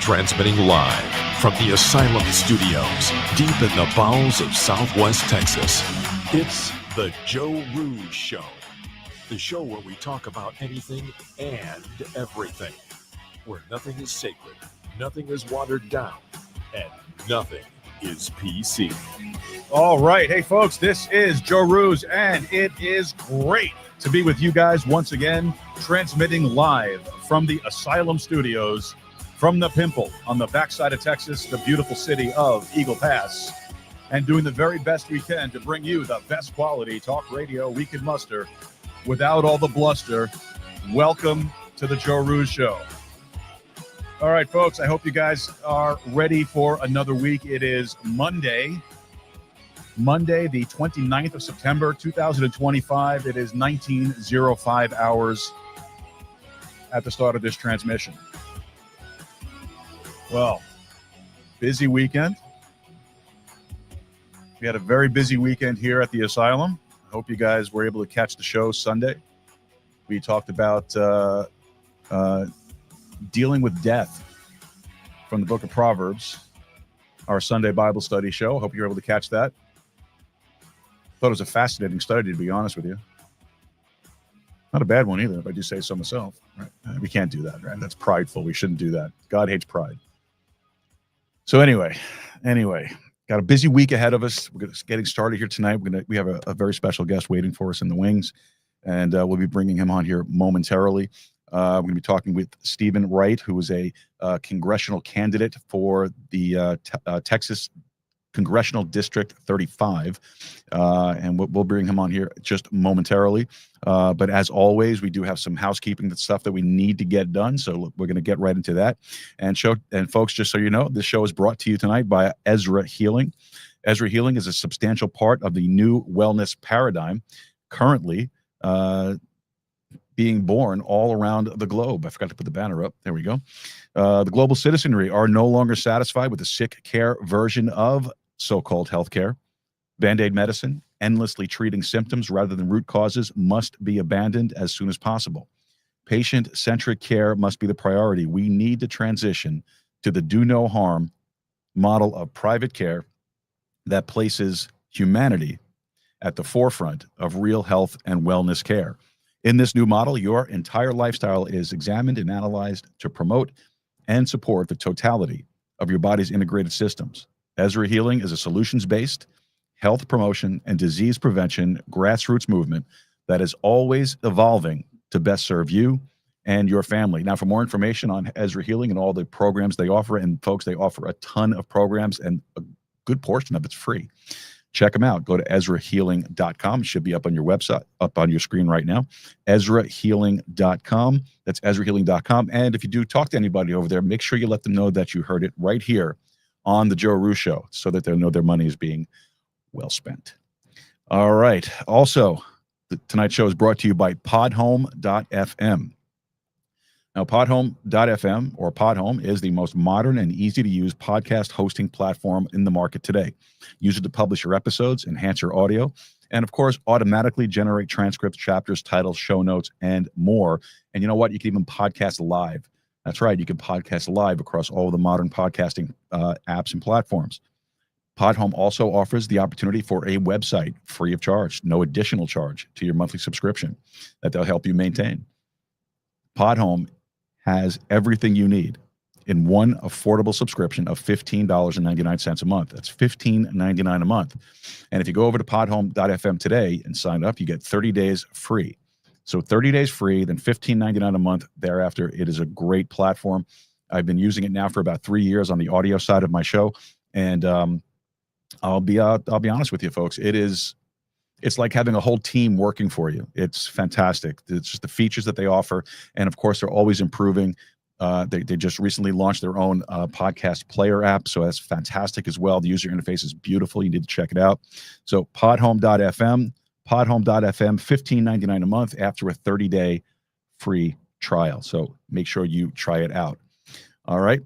Transmitting live from the Asylum Studios, deep in the bowels of Southwest Texas. It's the Joe Rouge Show. The show where we talk about anything and everything. Where nothing is sacred, nothing is watered down, and nothing is PC. All right. Hey, folks, this is Joe Rouge, and it is great to be with you guys once again, transmitting live from the Asylum Studios, from the Pimple on the backside of Texas, the beautiful city of Eagle Pass, and doing the very best we can to bring you the best quality talk radio we can muster without all the bluster. Welcome to the Joe Rouge Show. All right, folks, I hope you guys are ready for another week. It is Monday, the 29th of September, 2025. It is 19:05 hours at the start of this transmission. Well, busy weekend. We had a very busy weekend here at the Asylum. I hope you guys were able to catch the show Sunday. We talked about dealing with death from the book of Proverbs, our Sunday Bible study show. I hope you were able to catch that. Thought it was a fascinating study, to be honest with you. Not a bad one either, if I do say so myself. Right? We can't do that, right? That's prideful. We shouldn't do that. God hates pride. So anyway, got a busy week ahead of us. We're getting started here tonight. We have a very special guest waiting for us in the wings, and we'll be bringing him on here momentarily. We're going to be talking with Steve Wright, who is a congressional candidate for the Texas Congressional District 35, and we'll bring him on here just momentarily. But as always, we do have some housekeeping stuff that we need to get done, so we're going to get right into that. And folks, just so you know, this show is brought to you tonight by Ezra Healing. Ezra Healing is a substantial part of the new wellness paradigm currently being born all around the globe. I forgot to put the banner up. There we go. The global citizenry are no longer satisfied with the sick care version of so-called healthcare. Band-Aid medicine, endlessly treating symptoms rather than root causes, must be abandoned as soon as possible. Patient-centric care must be the priority. We need to transition to the do no harm model of private care that places humanity at the forefront of real health and wellness care. In this new model, your entire lifestyle is examined and analyzed to promote and support the totality of your body's integrated systems. Ezra Healing is a solutions-based health promotion and disease prevention grassroots movement that is always evolving to best serve you and your family. Now, for more information on Ezra Healing and all the programs they offer, and folks, they offer a ton of programs, and a good portion of it's free. Check them out. Go to EzraHealing.com. It should be up on your website, up on your screen right now. EzraHealing.com. That's EzraHealing.com. And if you do talk to anybody over there, make sure you let them know that you heard it right here on the Joe Roos Show, so that they'll know their money is being well spent. All right. Also, tonight's show is brought to you by podhome.fm. Now, podhome.fm, or Podhome, is the most modern and easy-to-use podcast hosting platform in the market today. Use it to publish your episodes, enhance your audio, and, of course, automatically generate transcripts, chapters, titles, show notes, and more. And you know what? You can even podcast live. That's right. You can podcast live across all of the modern podcasting apps and platforms. Podhome also offers the opportunity for a website free of charge, no additional charge to your monthly subscription that they'll help you maintain. Podhome has everything you need in one affordable subscription of $15.99 a month. That's $15.99 a month. And if you go over to podhome.fm today and sign up, you get 30 days free. So 30 days free, then $15.99 a month thereafter. It is a great platform. I've been using it now for about 3 years on the audio side of my show. And I'll be honest with you, folks. It's like having a whole team working for you. It's fantastic. It's just the features that they offer. And of course, they're always improving. They just recently launched their own podcast player app. So that's fantastic as well. The user interface is beautiful. You need to check it out. So podhome.fm, $15.99 a month after a 30-day free trial. So make sure you try it out. All right.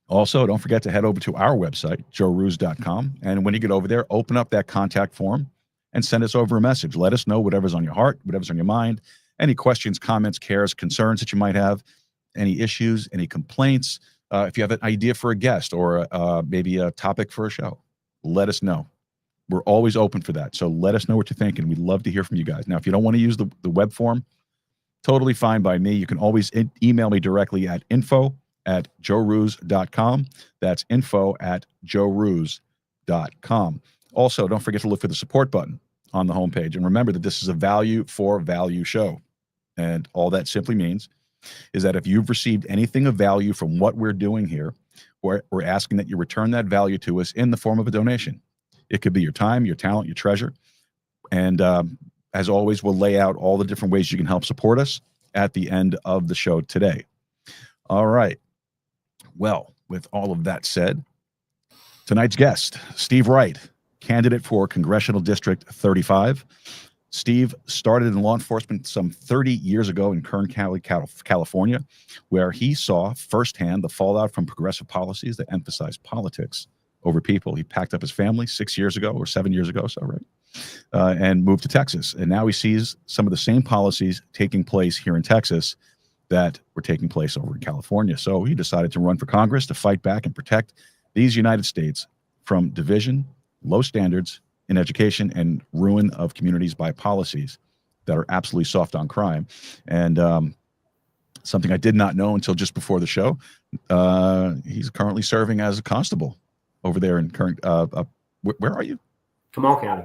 Also, don't forget to head over to our website, joeroos.com. And when you get over there, open up that contact form and send us over a message. Let us know whatever's on your heart, whatever's on your mind, any questions, comments, cares, concerns that you might have, any issues, any complaints. If you have an idea for a guest or maybe a topic for a show, let us know. We're always open for that. So let us know what you're thinking. We'd love to hear from you guys. Now, if you don't want to use the web form, totally fine by me. You can always email me directly at info@joeroos.com. That's info@joeroos.com. Also, don't forget to look for the support button on the homepage. And remember that this is a value for value show. And all that simply means is that if you've received anything of value from what we're doing here, we're asking that you return that value to us in the form of a donation. It could be your time, your talent, your treasure. And as always, we'll lay out all the different ways you can help support us at the end of the show today. All right. Well, with all of that said, tonight's guest, Steve Wright, candidate for Congressional District 35. Steve started in law enforcement some 30 years ago in Kern County, California, where he saw firsthand the fallout from progressive policies that emphasize politics over people. He packed up his family 6 years ago or 7 years ago, so right, and moved to Texas. And now he sees some of the same policies taking place here in Texas that were taking place over in California. So he decided to run for Congress to fight back and protect these United States from division, low standards in education, and ruin of communities by policies that are absolutely soft on crime. And something I did not know until just before the show, he's currently serving as a constable over there in Kern. Where are you? Kamal County.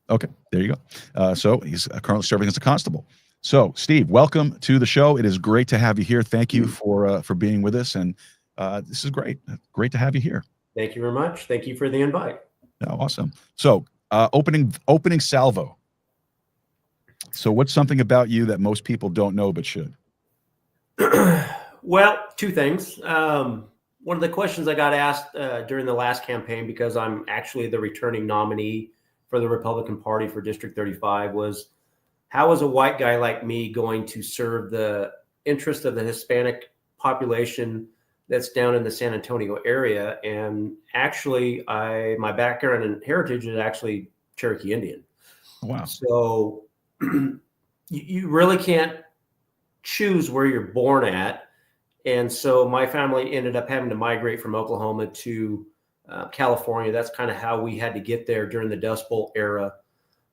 Okay, there you go. So he's currently serving as a constable. So, Steve, welcome to the show. It is great to have you here. Thank you for being with us, and this is great. Great to have you here. Thank you very much. Thank you for the invite. Oh, awesome. So, opening salvo. So, what's something about you that most people don't know but should? Well, two things. One of the questions I got asked during the last campaign, because I'm actually the returning nominee for the Republican Party for District 35, was, how is a white guy like me going to serve the interest of the Hispanic population that's down in the San Antonio area? And actually, my background and heritage is actually Cherokee Indian. Wow. So you really can't choose where you're born at. And so my family ended up having to migrate from Oklahoma to California. That's kind of how we had to get there during the Dust Bowl era.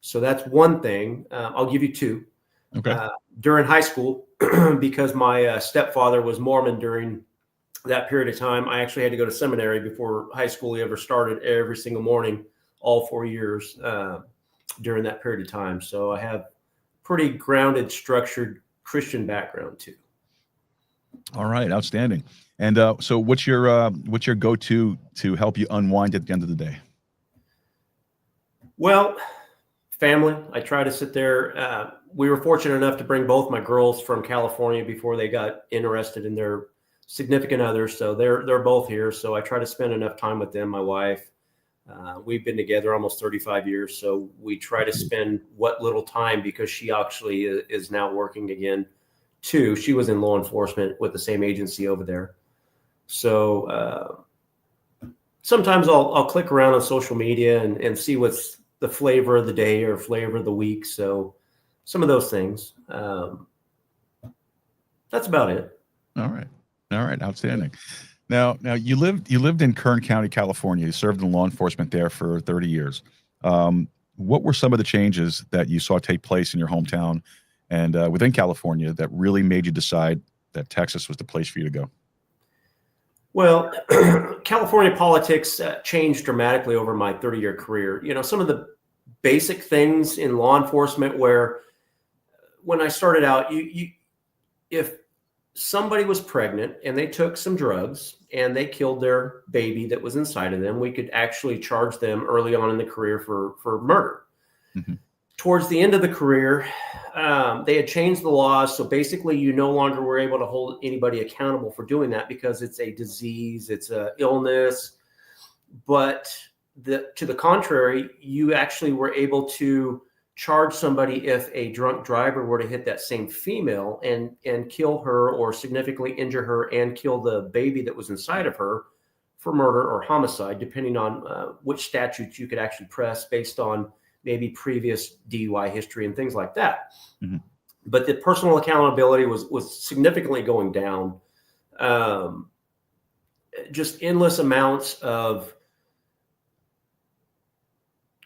So that's one thing. I'll give you two. Okay. During high school, because my stepfather was Mormon during that period of time, I actually had to go to seminary before high school ever started, every single morning, all 4 years during that period of time. So I have pretty grounded, structured Christian background too. All right, outstanding. And so, what's your go-to to help you unwind at the end of the day? Well, family. I try to sit there. We were fortunate enough to bring both my girls from California before they got interested in their significant others. So they're both here. So I try to spend enough time with them. My wife. We've been together almost 35 years. So we try to spend what little time, because she actually is now working again too. She was in law enforcement with the same agency over there. So sometimes I'll click around on social media and see what's the flavor of the day or flavor of the week. So some of those things. That's about it. All right. Outstanding. Now you lived in Kern County, California. You served in law enforcement there for 30 years. What were some of the changes that you saw take place in your hometown and within California that really made you decide that Texas was the place for you to go? Well, California politics changed dramatically over my 30-year career. You know, some of the basic things in law enforcement, where when I started out, if somebody was pregnant and they took some drugs and they killed their baby that was inside of them, we could actually charge them early on in the career for murder. Mm-hmm. Towards the end of the career, they had changed the laws. So basically, you no longer were able to hold anybody accountable for doing that because it's a disease, it's an illness. But to the contrary, you actually were able to charge somebody if a drunk driver were to hit that same female and kill her or significantly injure her and kill the baby that was inside of her for murder or homicide, depending on which statutes you could actually press based on maybe previous DUI history and things like that. Mm-hmm. But the personal accountability was significantly going down. Just endless amounts of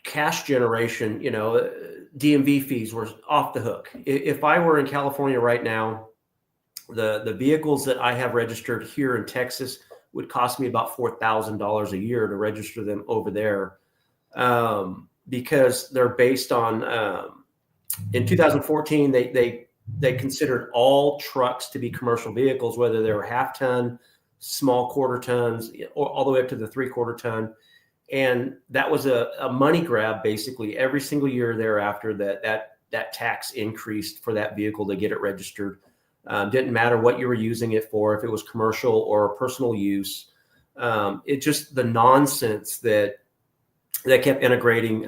cash generation, you know, DMV fees were off the hook. If I were in California right now, the vehicles that I have registered here in Texas would cost me about $4,000 a year to register them over there. Because they're based on, in 2014, they considered all trucks to be commercial vehicles, whether they were half-ton, small quarter tons, or all the way up to the 3/4 ton. And that was a money grab, basically, every single year thereafter that tax increased for that vehicle to get it registered. Didn't matter what you were using it for, if it was commercial or personal use. It just the nonsense that kept integrating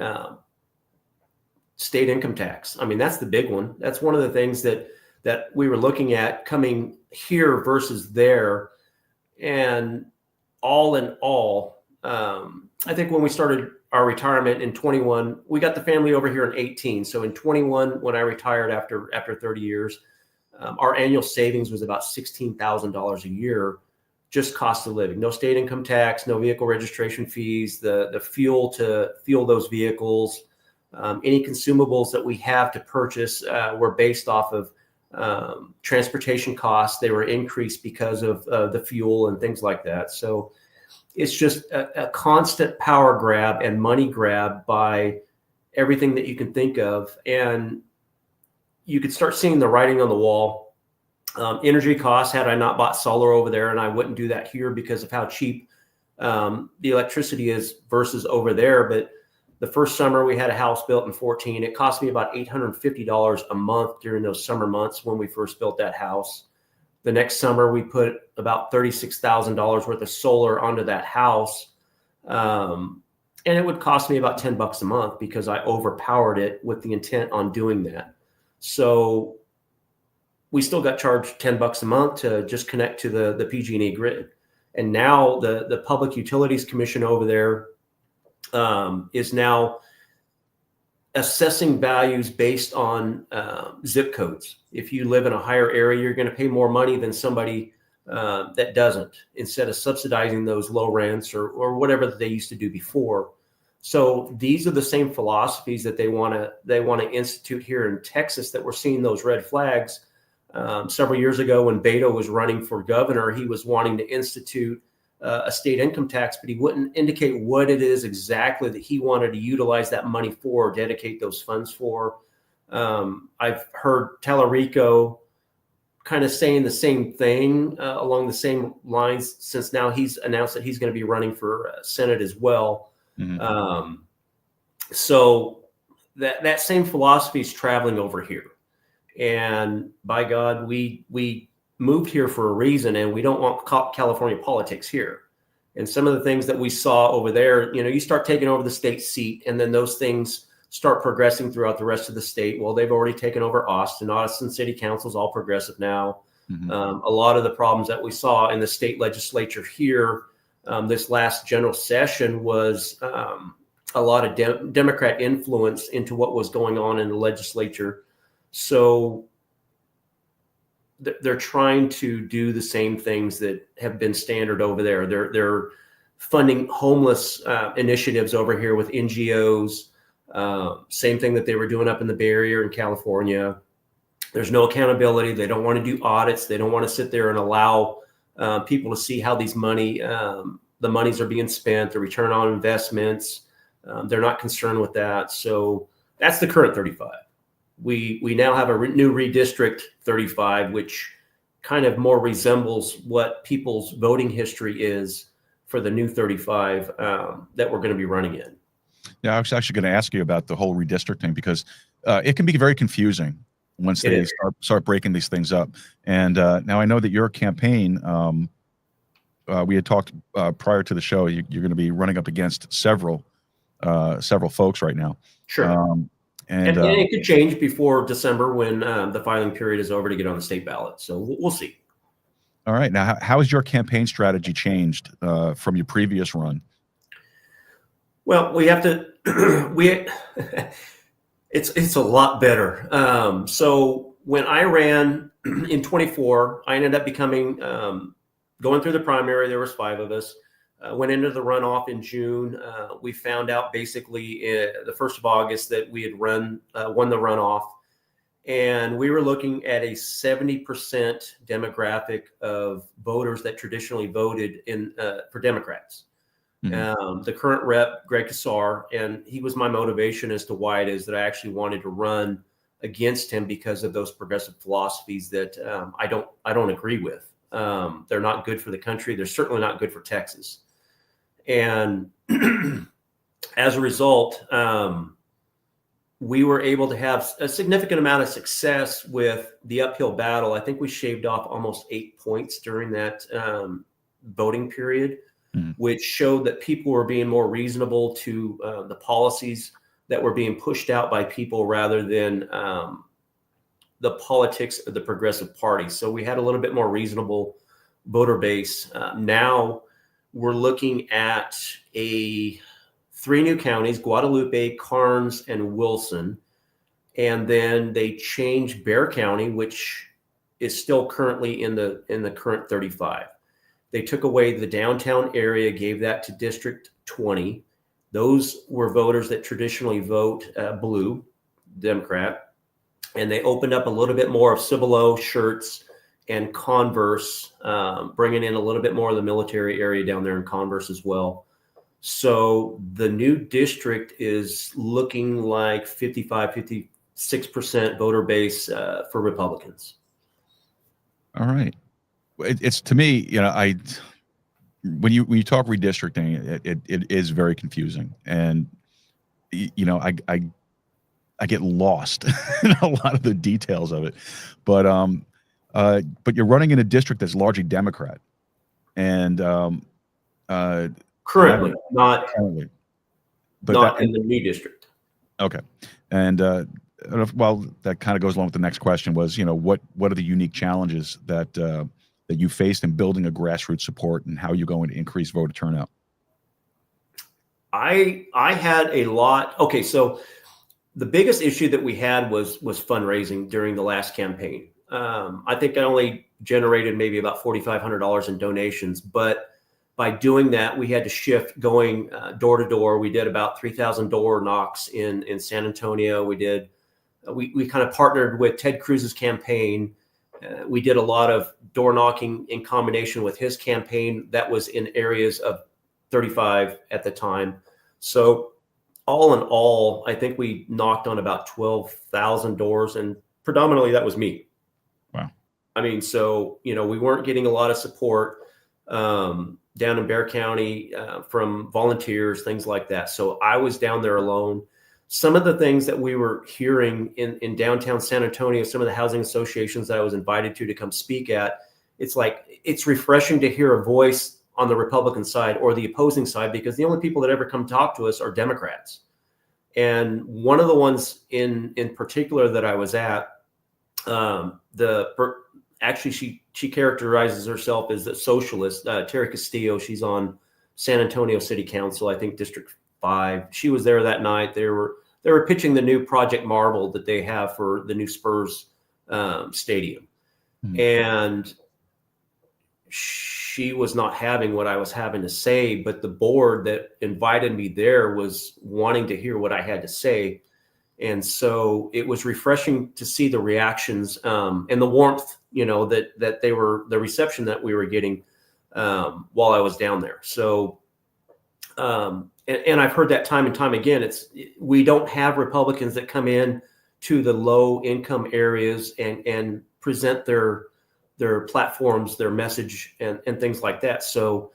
state income tax. I mean, that's the big one. That's one of the things that we were looking at coming here versus there. And all in all, I think when we started our retirement in 21, we got the family over here in 18. So in 21, when I retired after 30 years, our annual savings was about $16,000 a year. Just cost of living, no state income tax, no vehicle registration fees, the fuel to fuel those vehicles, any consumables that we have to purchase were based off of transportation costs. They were increased because of the fuel and things like that. So it's just a constant power grab and money grab by everything that you can think of. And you could start seeing the writing on the wall. Energy costs, had I not bought solar over there, and I wouldn't do that here because of how cheap the electricity is versus over there. But the first summer we had a house built in 14. It cost me about $850 a month during those summer months when we first built that house. The next summer we put about $36,000 worth of solar onto that house. And it would cost me about $10 a month because I overpowered it with the intent on doing that. So we still got charged $10 a month to just connect to the PG&E grid. And now the Public Utilities Commission over there is now assessing values based on zip codes. If you live in a higher area, you're going to pay more money than somebody that doesn't, instead of subsidizing those low rents or whatever that they used to do before. So these are the same philosophies that they want to institute here in Texas, that we're seeing those red flags. Several years ago when Beto was running for governor, he was wanting to institute a state income tax, but he wouldn't indicate what it is exactly that he wanted to utilize that money for, or dedicate those funds for. I've heard Tellerico kind of saying the same thing along the same lines, since now he's announced that he's going to be running for Senate as well. Mm-hmm. So that same philosophy is traveling over here. And by God, we moved here for a reason, and we don't want California politics here. And some of the things that we saw over there, you start taking over the state seat, and then those things start progressing throughout the rest of the state. Well, they've already taken over Austin. Austin City Council is all progressive now. Mm-hmm. A lot of the problems that we saw in the state legislature here this last general session was a lot of Democrat influence into what was going on in the legislature. So they're trying to do the same things that have been standard over there. They're funding homeless initiatives over here with NGOs. Same thing that they were doing up in the Bay Area in California. There's no accountability. They don't want to do audits. They don't want to sit there and allow people to see how the monies are being spent, the return on investments. They're not concerned with that. So that's the current 35. We now have a new redistrict 35, which kind of more resembles what people's voting history is for the new 35 that we're going to be running in. Yeah, I was actually going to ask you about the whole redistricting, because it can be very confusing once they start breaking these things up. And now I know that your campaign, we had talked prior to the show, you're going to be running up against several folks right now. Sure. And it could change before December when the filing period is over to get on the state ballot. So we'll see. All right. Now, how has your campaign strategy changed from your previous run? Well, we have to. It's a lot better. So when I ran in 24, I ended up becoming going through the primary. There was 5 of us. Went into the runoff in June. We found out basically the 1st of August that we had won the runoff, and we were looking at a 70% demographic of voters that traditionally voted for Democrats. Mm-hmm. The current rep, Greg Kassar, and he was my motivation as to why it is that I actually wanted to run against him, because of those progressive philosophies that I don't agree with. They're not good for the country. They're certainly not good for Texas. And as a result, we were able to have a significant amount of success with the uphill battle. I think we shaved off almost 8 points during that voting period, which showed that people were being more reasonable to the policies that were being pushed out by people rather than the politics of the Progressive Party. So we had a little bit more reasonable voter base. Now we're looking at 3 new counties: Guadalupe, Karnes, and Wilson. And then they changed Bexar County, which is still currently in the current 35. They took away the downtown area, gave that to District 20. Those were voters that traditionally vote blue, Democrat. And they opened up a little bit more of Cibolo, Shirts, and Converse, bringing in a little bit more of the military area down there in Converse as well. So the new district is looking like 55, 56% voter base for Republicans. All right. It's, to me, when you talk redistricting, it is very confusing, and I get lost in a lot of the details of it, but you're running in a district that's largely Democrat, and currently not but in the new district. Okay, and well, that kind of goes along with the next question. Was what are the unique challenges that you faced in building a grassroots support, and how you're going to increase voter turnout? I had a lot. Okay, so the biggest issue that we had was fundraising during the last campaign. I think I only generated maybe about $4,500 in donations, but by doing that, we had to shift going door to door. We did about 3,000 door knocks in San Antonio. We kind of partnered with Ted Cruz's campaign. We did a lot of door knocking in combination with his campaign that was in areas of 35 at the time. So all in all, I think we knocked on about 12,000 doors, and predominantly that was me. Wow. I mean, so, we weren't getting a lot of support down in Bexar County from volunteers, things like that. So I was down there alone. Some of the things that we were hearing in downtown San Antonio, some of the housing associations that I was invited to come speak at, it's refreshing to hear a voice on the Republican side or the opposing side, because the only people that ever come talk to us are Democrats. And one of the ones in particular that I was at, actually she characterizes herself as a socialist, Terry Castillo. She's on San Antonio City Council, I think District 5. She was there that night. They were pitching the new Project Marble that they have for the new Spurs stadium. Mm-hmm. And she was not having what I was having to say, but the board that invited me there was wanting to hear what I had to say. And so it was refreshing to see the reactions and the warmth, that they were, the reception that we were getting while I was down there. So, and I've heard that time and time again. We don't have Republicans that come in to the low income areas and present their platforms, their message, and things like that. So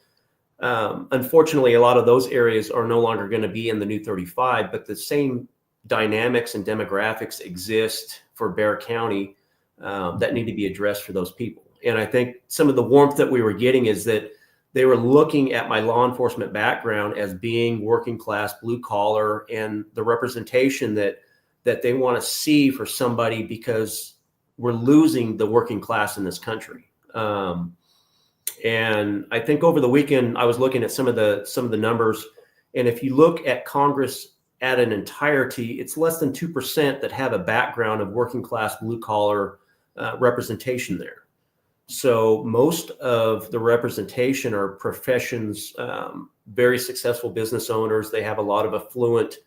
unfortunately, a lot of those areas are no longer going to be in the new 35, but the same dynamics and demographics exist for Bexar County that need to be addressed for those people. And I think some of the warmth that we were getting is that they were looking at my law enforcement background as being working class, blue collar, and the representation that they want to see for somebody, because we're losing the working class in this country. And I think over the weekend I was looking at some of the numbers, and if you look at Congress at an entirety, it's less than 2% that have a background of working class, blue collar representation there. So most of the representation are professions, very successful business owners. They have a lot of affluent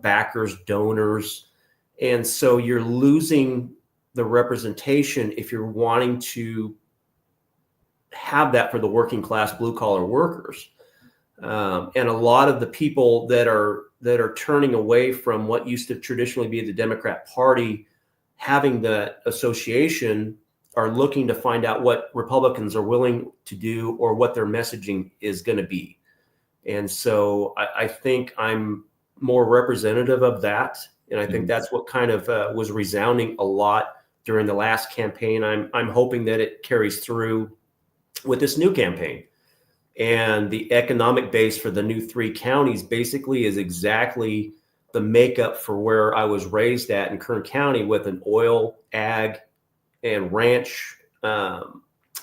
backers, donors. And so you're losing the representation if you're wanting to have that for the working class, blue collar workers. And a lot of the people that are turning away from what used to traditionally be the Democrat Party, having that association, are looking to find out what Republicans are willing to do or what their messaging is going to be. And so I think I'm more representative of that. And I think that's what kind of was resounding a lot during the last campaign. I'm hoping that it carries through with this new campaign. And the economic base for the new 3 counties basically is exactly the makeup for where I was raised at in Kern County, with an oil, ag, and ranch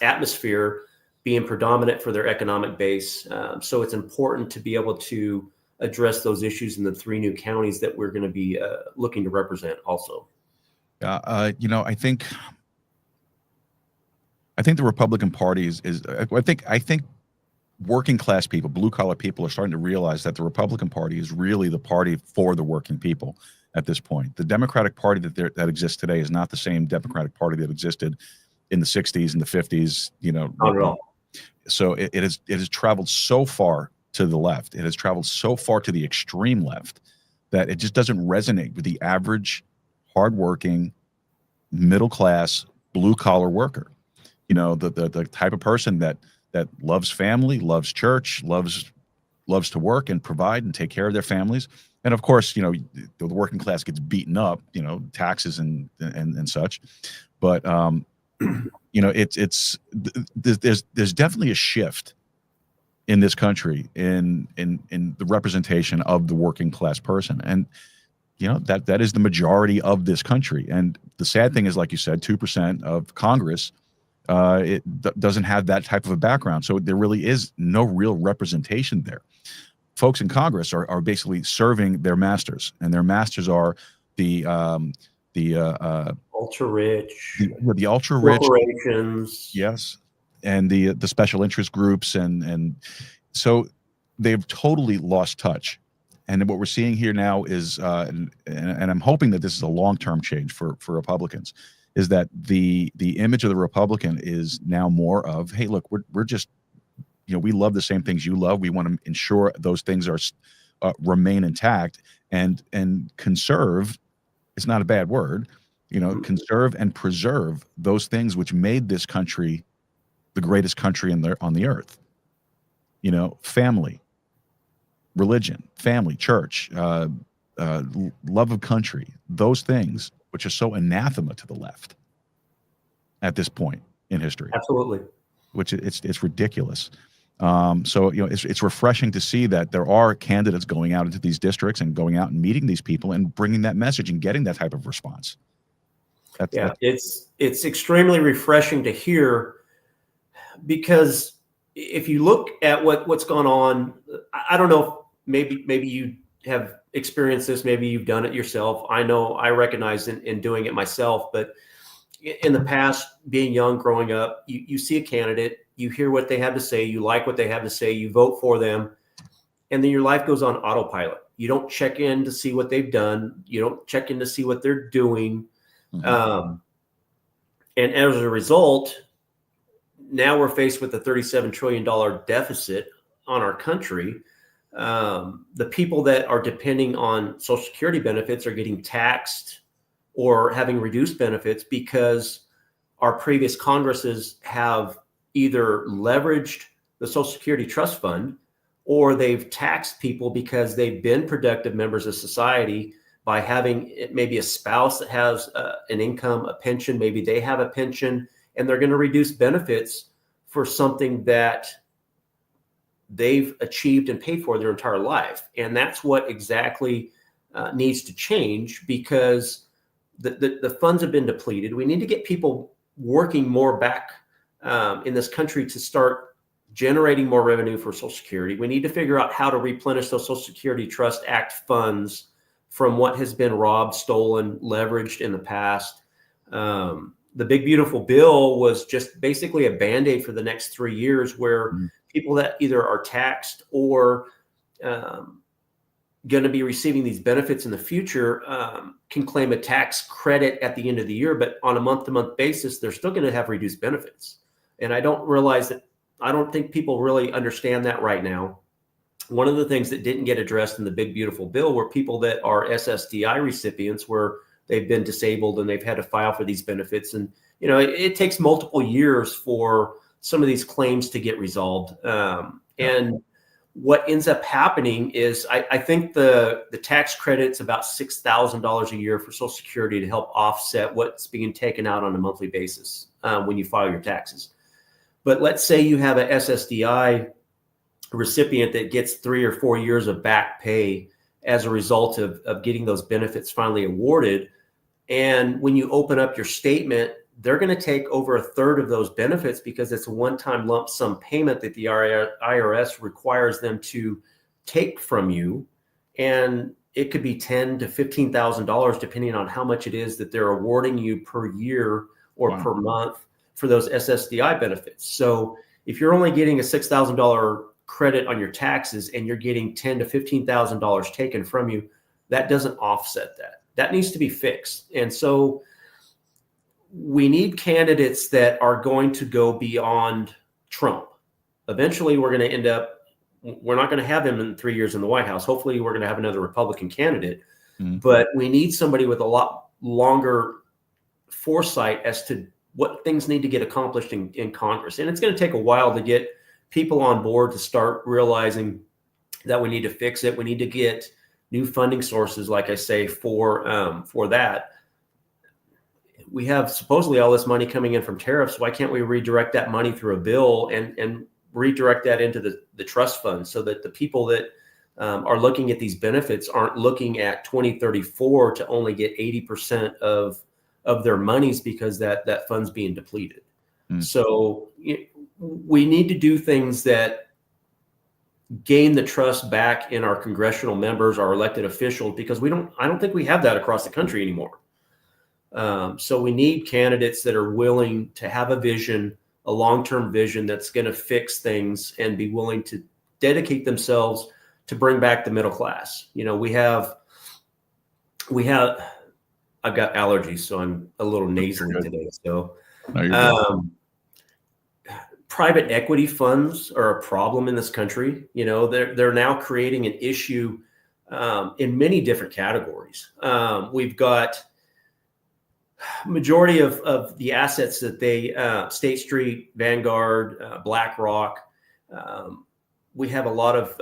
atmosphere being predominant for their economic base. So it's important to be able to address those issues in the 3 new counties that we're going to be looking to represent also. I think the Republican Party I think working class people, blue collar people, are starting to realize that the Republican Party is really the party for the working people at this point. The Democratic Party that exists today is not the same Democratic Party that existed in the 60s and the 50s. Not at all. So it has traveled so far to the left. It has traveled so far to the extreme left that it just doesn't resonate with the average hardworking, middle class, blue collar worker. The type of person that loves family, loves church, loves to work and provide and take care of their families. And of course, the working class gets beaten up, taxes and such. But there's definitely a shift in this country in the representation of the working class person, and that is the majority of this country. And the sad thing is, like you said, 2% of Congress doesn't have that type of a background, so there really is no real representation there. Folks in Congress are basically serving their masters, and their masters are the ultra rich, the ultra rich corporations, yes, and the special interest groups, and so they've totally lost touch. And what we're seeing here now is, and I'm hoping that this is a long-term change for Republicans, is that the image of the Republican is now more of, hey, look, we're just, we love the same things you love. We want to ensure those things are remain intact, and conserve. It's not a bad word. conserve and preserve those things which made this country the greatest country on the earth. Family, religion, family, church, love of country, those things which are so anathema to the left at this point in history. Absolutely. Which it's ridiculous. So it's refreshing to see that there are candidates going out into these districts and going out and meeting these people and bringing that message and getting that type of response. It's extremely refreshing to hear, because if you look at what's gone on, I don't know, maybe you have experienced this, maybe you've done it yourself. I know I recognize in doing it myself, but in the past, being young, growing up, you see a candidate, you hear what they have to say, you like what they have to say, you vote for them, and then your life goes on autopilot. You don't check in to see what they've done. You don't check in to see what they're doing. And as a result, now we're faced with a $37 trillion deficit on our country. The people that are depending on Social Security benefits are getting taxed or having reduced benefits because our previous Congresses have either leveraged the Social Security Trust Fund, or they've taxed people because they've been productive members of society by having maybe a spouse that has an income, a pension, maybe they have a pension, and they're going to reduce benefits for something that they've achieved and paid for their entire life. And that's what exactly needs to change, because the funds have been depleted. We need to get people working more back in this country to start generating more revenue for Social Security. We need to figure out how to replenish those Social Security Trust Act funds from what has been robbed, stolen, leveraged in the past. The big beautiful bill was just basically a Band-Aid for the next 3 years, where people that either are taxed or going to be receiving these benefits in the future can claim a tax credit at the end of the year, but on a month-to-month basis, they're still going to have reduced benefits. And I don't think people really understand that right now. One of the things that didn't get addressed in the big beautiful bill were people that are SSDI recipients, where they've been disabled and they've had to file for these benefits. And, it takes multiple years for some of these claims to get resolved. And what ends up happening is I think the tax credit's about $6,000 a year for Social Security to help offset what's being taken out on a monthly basis when you file your taxes. But let's say you have a SSDI recipient that gets 3 or 4 years of back pay as a result of getting those benefits finally awarded. And when you open up your statement, they're going to take over a third of those benefits because it's a one-time lump sum payment that the IRS requires them to take from you. And it could be $10,000 to $15,000, depending on how much it is that they're awarding you per year or per month for those SSDI benefits. So if you're only getting a $6,000 credit on your taxes and you're getting $10,000 to $15,000 taken from you, that doesn't offset that. That needs to be fixed. And so we need candidates that are going to go beyond Trump. Eventually, we're not going to have him in 3 years in the White House. Hopefully, we're going to have another Republican candidate. But we need somebody with a lot longer foresight as to what things need to get accomplished in Congress. And it's going to take a while to get people on board to start realizing that we need to fix it. We need to get new funding sources, like I say, for that. We have supposedly all this money coming in from tariffs. Why can't we redirect that money through a bill and redirect that into the trust fund, so that the people that are looking at these benefits aren't looking at 2034 to only get 80% of their monies because that fund's being depleted. So we need to do things that gain the trust back in our congressional members, our elected officials, because I don't think we have that across the country anymore. So we need candidates that are willing to have a vision, a long-term vision that's going to fix things and be willing to dedicate themselves to bring back the middle class. I've got allergies, so I'm a little nasally today. So private equity funds are a problem in this country. They're now creating an issue in many different categories. We've got majority of the assets that they, State Street, Vanguard, BlackRock, we have a lot of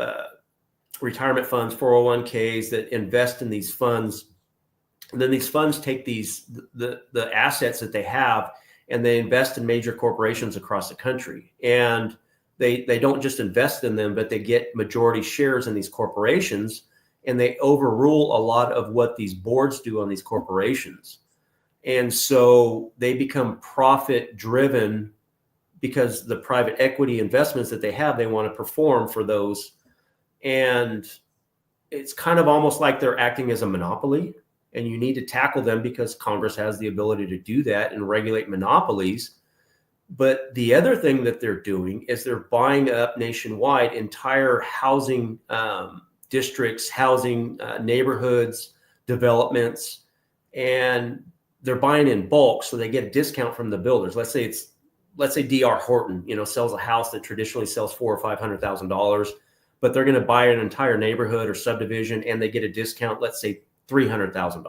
retirement funds, 401ks that invest in these funds. And then these funds take the assets that they have and they invest in major corporations across the country. And they don't just invest in them, but they get majority shares in these corporations, and they overrule a lot of what these boards do on these corporations. And so they become profit driven because the private equity investments that they have, they want to perform for those. And it's kind of almost like they're acting as a monopoly, and you need to tackle them because Congress has the ability to do that and regulate monopolies. But the other thing that they're doing is they're buying up nationwide entire housing districts, housing neighborhoods, developments, and they're buying in bulk, so they get a discount from the builders. Let's say D.R. Horton, sells a house that traditionally sells $400,000 or $500,000, but they're going to buy an entire neighborhood or subdivision, and they get a discount, let's say $300,000.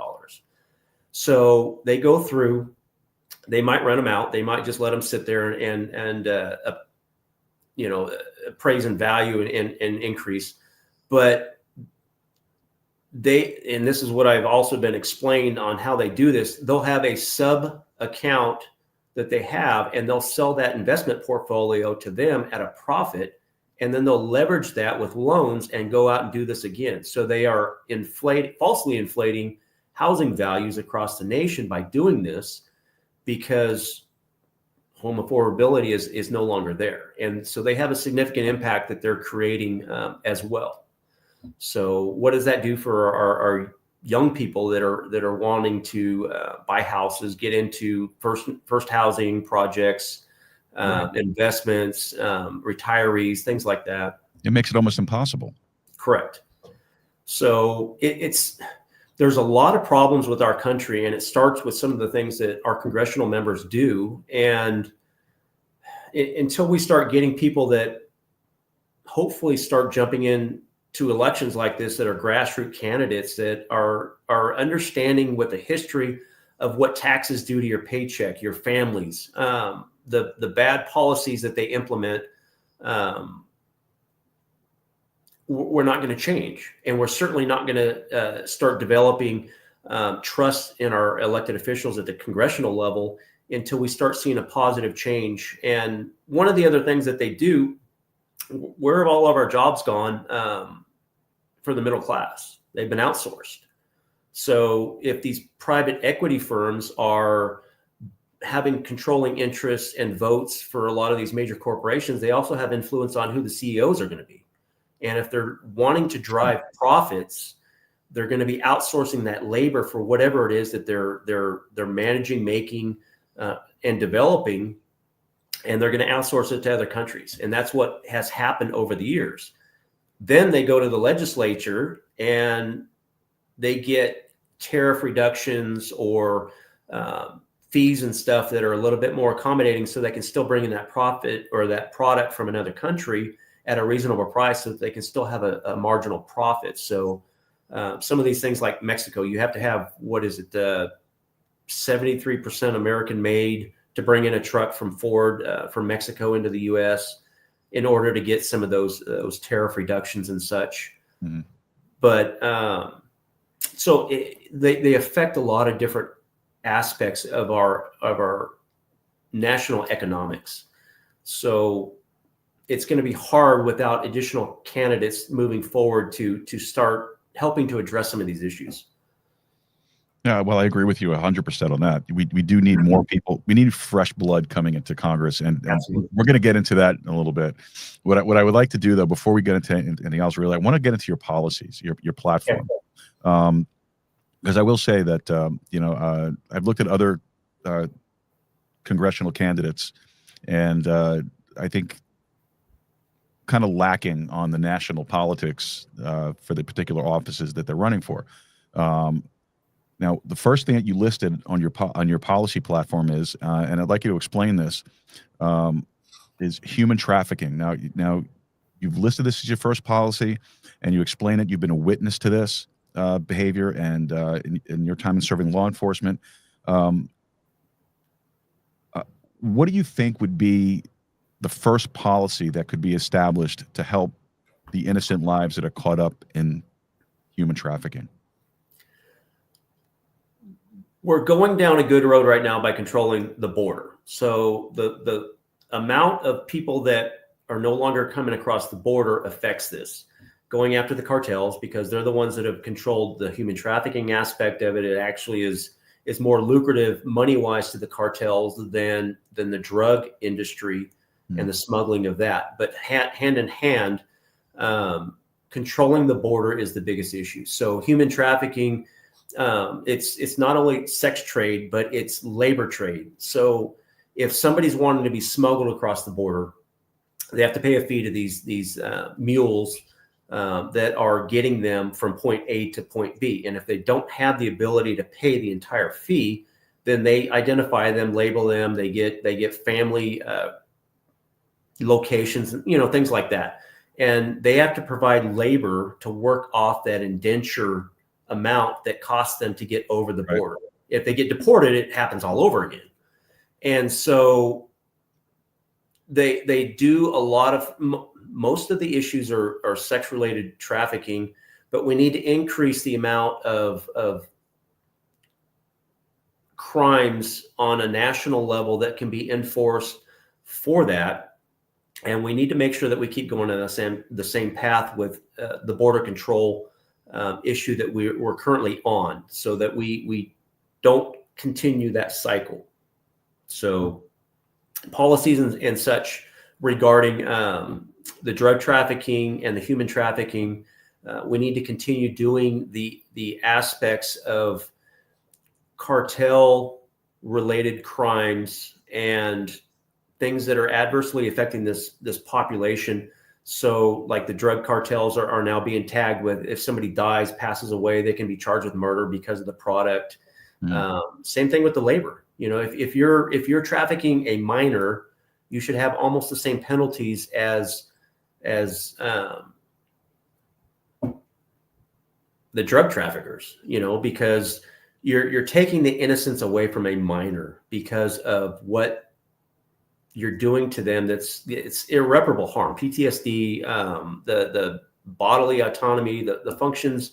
So they go through. They might rent them out. They might just let them sit there and appraise in value and increase. But and this is what I've also been explained on how they do this. They'll have a sub account that they have, and they'll sell that investment portfolio to them at a profit. And then they'll leverage that with loans and go out and do this again. So they are falsely inflating housing values across the nation by doing this, because home affordability is no longer there. And so they have a significant impact that they're creating as well. So what does that do for our young people that are wanting to buy houses, get into first housing projects, investments, retirees, things like that? It makes it almost impossible. Correct. So there's a lot of problems with our country, and it starts with some of the things that our congressional members do. And until we start getting people that hopefully start jumping in to elections like this, that are grassroots candidates that are understanding what the history of what taxes do to your paycheck, your families, the bad policies that they implement, we're not going to change. And we're certainly not going to start developing trust in our elected officials at the congressional level until we start seeing a positive change. And one of the other things that they do, where have all of our jobs gone for the middle class? They've been outsourced. So if these private equity firms are having controlling interests and votes for a lot of these major corporations, they also have influence on who the CEOs are going to be. And if they're wanting to drive profits, they're going to be outsourcing that labor for whatever it is that they're managing, making, and developing, and they're going to outsource it to other countries. And that's what has happened over the years. Then they go to the legislature and they get tariff reductions or fees and stuff that are a little bit more accommodating, so they can still bring in that profit or that product from another country at a reasonable price, so that they can still have a marginal profit. So some of these things like Mexico, you have to have, 73% American made to bring in a truck from Ford from Mexico into the U.S. in order to get some of those tariff reductions and such. Mm-hmm. But so they affect a lot of different aspects of our national economics. So it's going to be hard without additional candidates moving forward to start helping to address some of these issues. Yeah, well, I agree with you 100% on that. We do need more people. We need fresh blood coming into Congress, and we're going to get into that in a little bit. What I would like to do, though, before we get into anything else, really, I want to get into your policies, your platform, because I will say that I've looked at other congressional candidates, and I think kind of lacking on the national politics for the particular offices that they're running for. Now, the first thing that you listed on your policy platform is, and I'd like you to explain this, is human trafficking. Now you've listed this as your first policy, and you explain that you've been a witness to this behavior, and in your time in serving law enforcement. what do you think would be the first policy that could be established to help the innocent lives that are caught up in human trafficking? We're going down a good road right now by controlling the border. So the amount of people that are no longer coming across the border affects this. Going after the cartels, because they're the ones that have controlled the human trafficking aspect of it. It actually is more lucrative money-wise to the cartels than the drug industry and the smuggling of that. But hand in hand, controlling the border is the biggest issue. So human trafficking, it's not only sex trade, but it's labor trade. So if somebody's wanting to be smuggled across the border, they have to pay a fee to these mules that are getting them from point A to point B. And if they don't have the ability to pay the entire fee, then they identify them, label them. They get family locations, things like that. And they have to provide labor to work off that indenture amount that costs them to get over the border. Right. If they get deported, it happens all over again. And so they do a lot of, most of the issues are sex-related trafficking, but we need to increase the amount of crimes on a national level that can be enforced for that. And we need to make sure that we keep going on the same path with the border control issue that we're currently on, so that we don't continue that cycle. So policies and such regarding the drug trafficking and the human trafficking, we need to continue doing the aspects of cartel related crimes and things that are adversely affecting this population. So like the drug cartels are now being tagged with, if somebody dies, passes away, they can be charged with murder because of the product. Same thing with the labor. If you're trafficking a minor, you should have almost the same penalties as the drug traffickers, because you're taking the innocence away from a minor because of what you're doing to them. It's irreparable harm, PTSD, the bodily autonomy, the functions,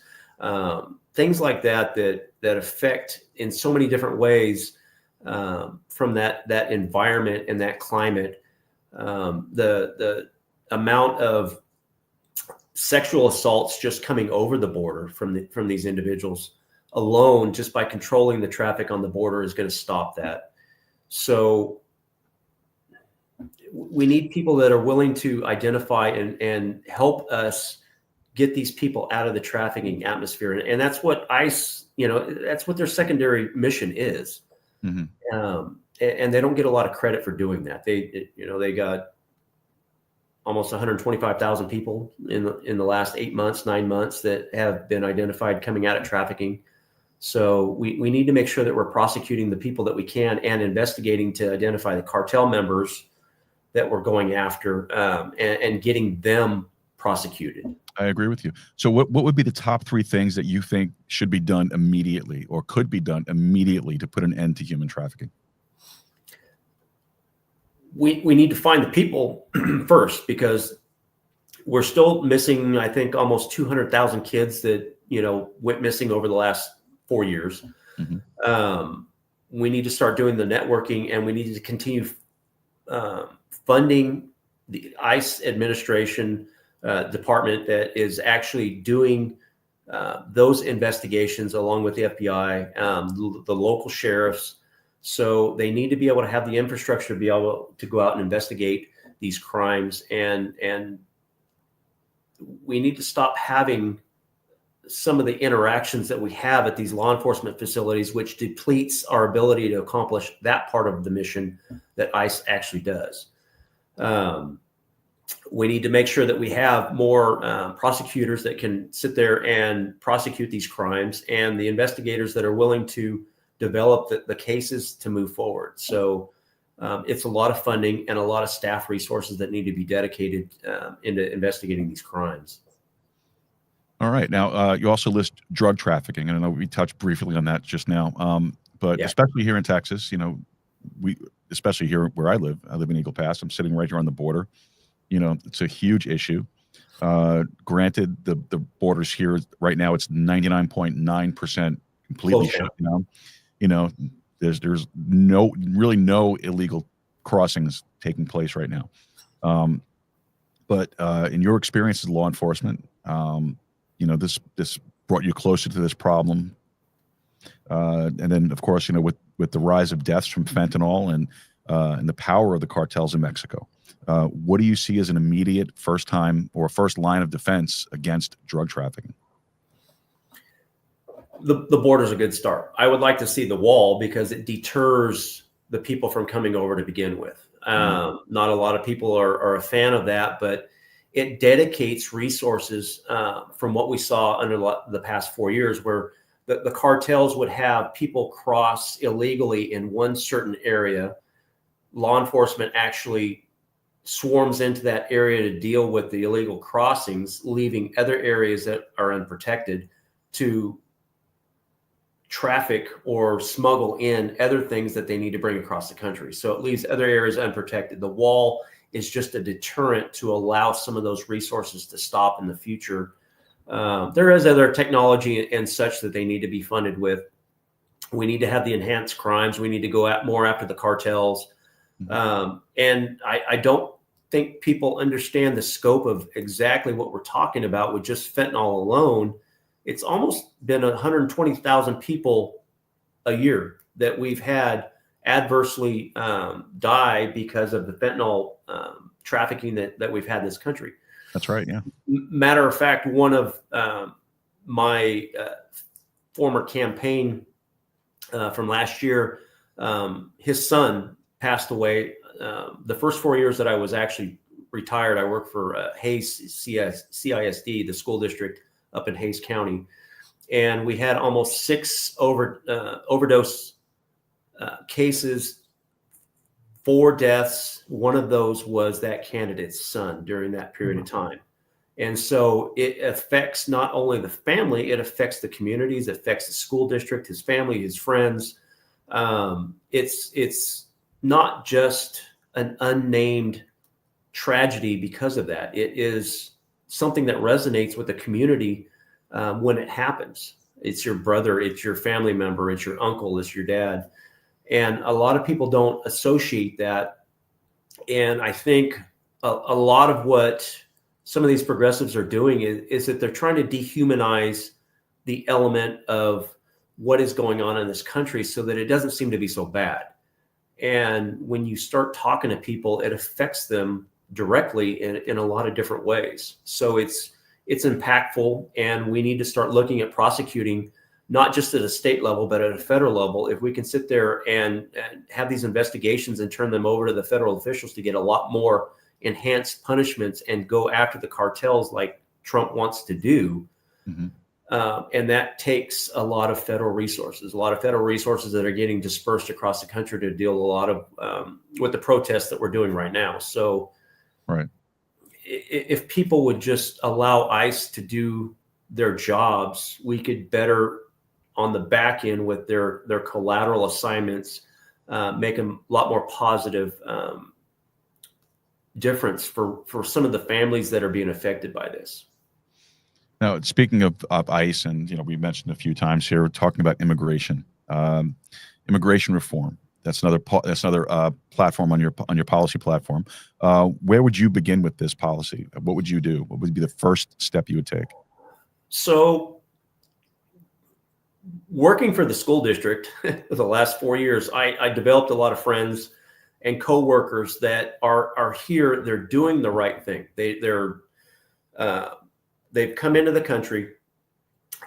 things like that affect in so many different ways from that environment and that climate. The amount of sexual assaults just coming over the border from these individuals alone, just by controlling the traffic on the border, is going to stop that. So we need people that are willing to identify and help us get these people out of the trafficking atmosphere. And that's what ICE, that's what their secondary mission is. Mm-hmm. And they don't get a lot of credit for doing that. They got almost 125,000 people in the last 9 months that have been identified coming out of trafficking. So we need to make sure that we're prosecuting the people that we can and investigating to identify the cartel members that we're going after, and getting them prosecuted. I agree with you. So what would be the top 3 things that you think should be done immediately or could be done immediately to put an end to human trafficking? We need to find the people first, because we're still missing, I think, almost 200,000 kids that, went missing over the last 4 years. Mm-hmm. We need to start doing the networking, and we need to continue funding the ICE administration department that is actually doing those investigations along with the FBI, the local sheriffs. So they need to be able to have the infrastructure to be able to go out and investigate these crimes. And we need to stop having some of the interactions that we have at these law enforcement facilities, which depletes our ability to accomplish that part of the mission that ICE actually does. We need to make sure that we have more prosecutors that can sit there and prosecute these crimes, and the investigators that are willing to develop the cases to move forward. So it's a lot of funding and a lot of staff resources that need to be dedicated into investigating these crimes. All right. Now, you also list drug trafficking, and I know we touched briefly on that just now, but yeah, especially here in Texas, especially here where I live in Eagle Pass. I'm sitting right here on the border. It's a huge issue. Granted, the borders here right now, it's 99.9% completely shut down. There's no illegal crossings taking place right now. But in your experience as law enforcement, this brought you closer to this problem. And then, of course, with the rise of deaths from fentanyl and the power of the cartels in Mexico, what do you see as an immediate first line of defense against drug trafficking? The border's a good start. I would like to see the wall because it deters the people from coming over to begin with. Not a lot of people are a fan of that, but it dedicates resources from what we saw under the past 4 years, where the cartels would have people cross illegally in one certain area. Law enforcement actually swarms into that area to deal with the illegal crossings, leaving other areas that are unprotected to traffic or smuggle in other things that they need to bring across the country. So it leaves other areas unprotected. The wall is just a deterrent to allow some of those resources to stop in the future. There is other technology and such that they need to be funded with. We need to have the enhanced crimes. We need to go more after the cartels. And I don't think people understand the scope of exactly what we're talking about with just fentanyl alone. It's almost been 120,000 people a year that we've had adversely die because of the fentanyl trafficking that we've had in this country. That's right. Yeah. Matter of fact, one of my former campaign from last year, his son passed away. The first 4 years that I was actually retired, I worked for Hays CISD, the school district up in Hays County. And we had almost 6 overdose cases, 4 deaths. One of those was that candidate's son during that period of time. And so it affects not only the family, it affects the communities, it affects the school district, his family, his friends. It's not just an unnamed tragedy because of that. It is something that resonates with the community when it happens. It's your brother, it's your family member, it's your uncle, it's your dad. And a lot of people don't associate that. And I think a lot of what some of these progressives are doing is that they're trying to dehumanize the element of what is going on in this country so that it doesn't seem to be so bad. And when you start talking to people, it affects them directly in a lot of different ways. So it's impactful, and we need to start looking at prosecuting, not just at a state level, but at a federal level. If we can sit there and have these investigations and turn them over to the federal officials to get a lot more enhanced punishments and go after the cartels like Trump wants to do. And that takes a lot of federal resources that are getting dispersed across the country to deal a lot of with the protests that we're doing right now. So right. If people would just allow ICE to do their jobs, we could better on the back end with their collateral assignments, make them a lot more positive difference for some of the families that are being affected by this. Now, speaking of ICE, and we mentioned a few times here, we're talking about immigration reform. That's another platform on your policy platform. Where would you begin with this policy? What would you do? What would be the first step you would take? So, working for the school district for the last 4 years, I developed a lot of friends and coworkers that are here. They're doing the right thing. They've come into the country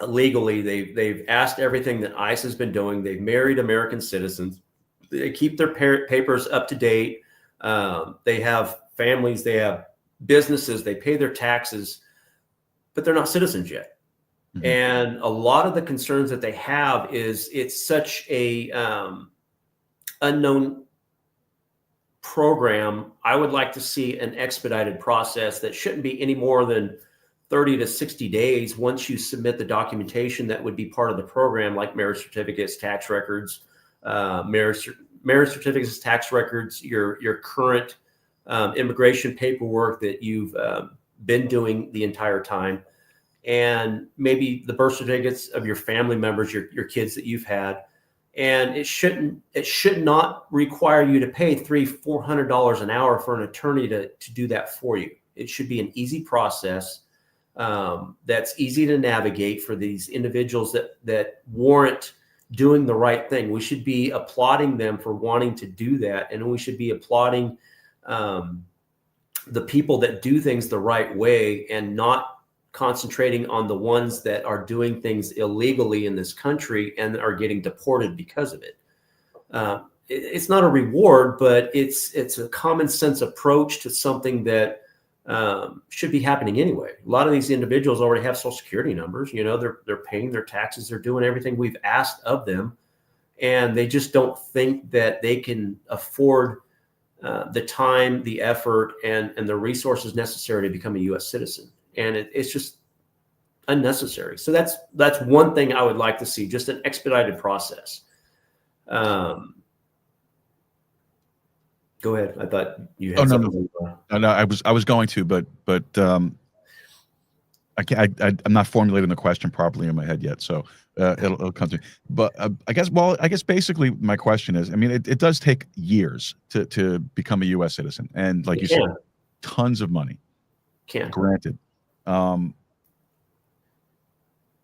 legally. They've asked everything that ICE has been doing. They've married American citizens. They keep their papers up to date. They have families. They have businesses. They pay their taxes, but they're not citizens yet. And a lot of the concerns that they have is it's such a unknown program. I would like to see an expedited process that shouldn't be any more than 30 to 60 days once you submit the documentation that would be part of the program, like marriage certificates, tax records, marriage marriage certificates, tax records, your current immigration paperwork that you've been doing the entire time, and maybe the birth certificates of your family members, your kids that you've had. And it should not require you to pay $300-400 an hour for an attorney to do that for you. It should be an easy process that's easy to navigate for these individuals that warrant doing the right thing. We should be applauding them for wanting to do that, and we should be applauding the people that do things the right way and not concentrating on the ones that are doing things illegally in this country and are getting deported because of it. It's not a reward, but it's a common sense approach to something that should be happening anyway. A lot of these individuals already have Social Security numbers. You know, they're paying their taxes, they're doing everything we've asked of them, and they just don't think that they can afford the time, the effort, and the resources necessary to become a U.S. citizen. And it's just unnecessary. So that's one thing I would like to see, just an expedited process. Go ahead. I thought you had something. No, I was going to, but I'm not formulating the question properly in my head yet, so it'll come to me. But I guess basically my question is, I mean, it does take years to become a U.S. citizen, and like you said, tons of money. Granted. I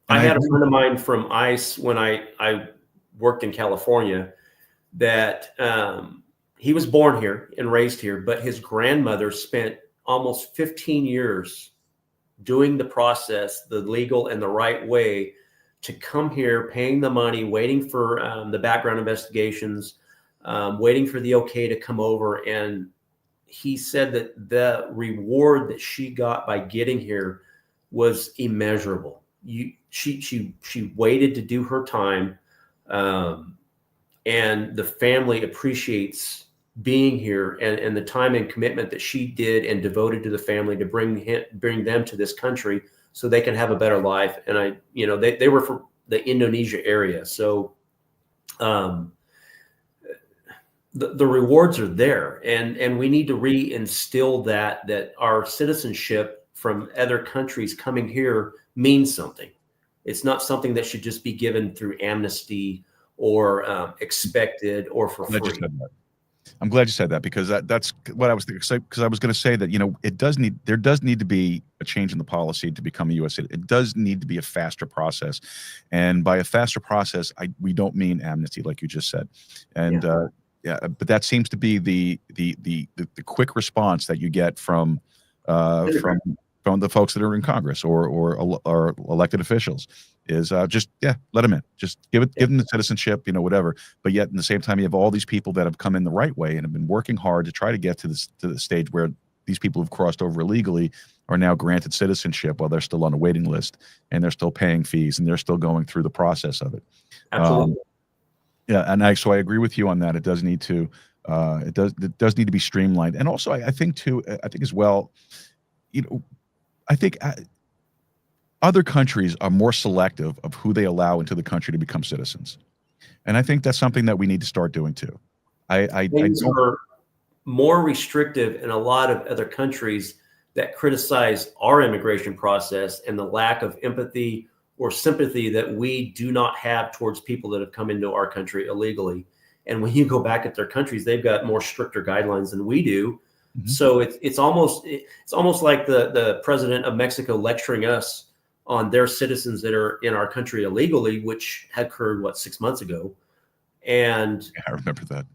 had a friend of mine from ICE when I worked in California that he was born here and raised here, but his grandmother spent almost 15 years doing the process, the legal and the right way to come here, paying the money, waiting for the background investigations, waiting for the okay to come over. And he said that the reward that she got by getting here was immeasurable. She waited to do her time, and the family appreciates being here and the time and commitment that she did and devoted to the family to bring them to this country so they can have a better life. And they were from the Indonesia area, so the rewards are there, and we need to reinstill that our citizenship from other countries coming here means something. It's not something that should just be given through amnesty or expected or for free. I'm glad you said that, because that's what I was thinking. Because I was going to say that, there does need to be a change in the policy to become a U.S. citizen. It does need to be a faster process, and by a faster process, we don't mean amnesty, like you just said, and but that seems to be the quick response that you get from the folks that are in Congress or elected officials is just let them in, just give them the citizenship, whatever. But yet, in the same time, you have all these people that have come in the right way and have been working hard to try to get to the stage where these people who've crossed over illegally are now granted citizenship while they're still on a waiting list, and they're still paying fees, and they're still going through the process of it. Absolutely. So I agree with you on that. It does need to it does need to be streamlined, and also I think as well, I think other countries are more selective of who they allow into the country to become citizens, and I think that's something that we need to start doing too. Things are more restrictive in a lot of other countries that criticize our immigration process and the lack of empathy or sympathy that we do not have towards people that have come into our country illegally. And when you go back at their countries, they've got more stricter guidelines than we do. Mm-hmm. So it's almost like the president of Mexico lecturing us on their citizens that are in our country illegally, which had occurred 6 months ago. And I remember that.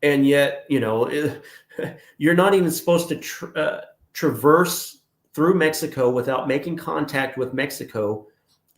And yet, you're not even supposed to traverse through Mexico without making contact with Mexico,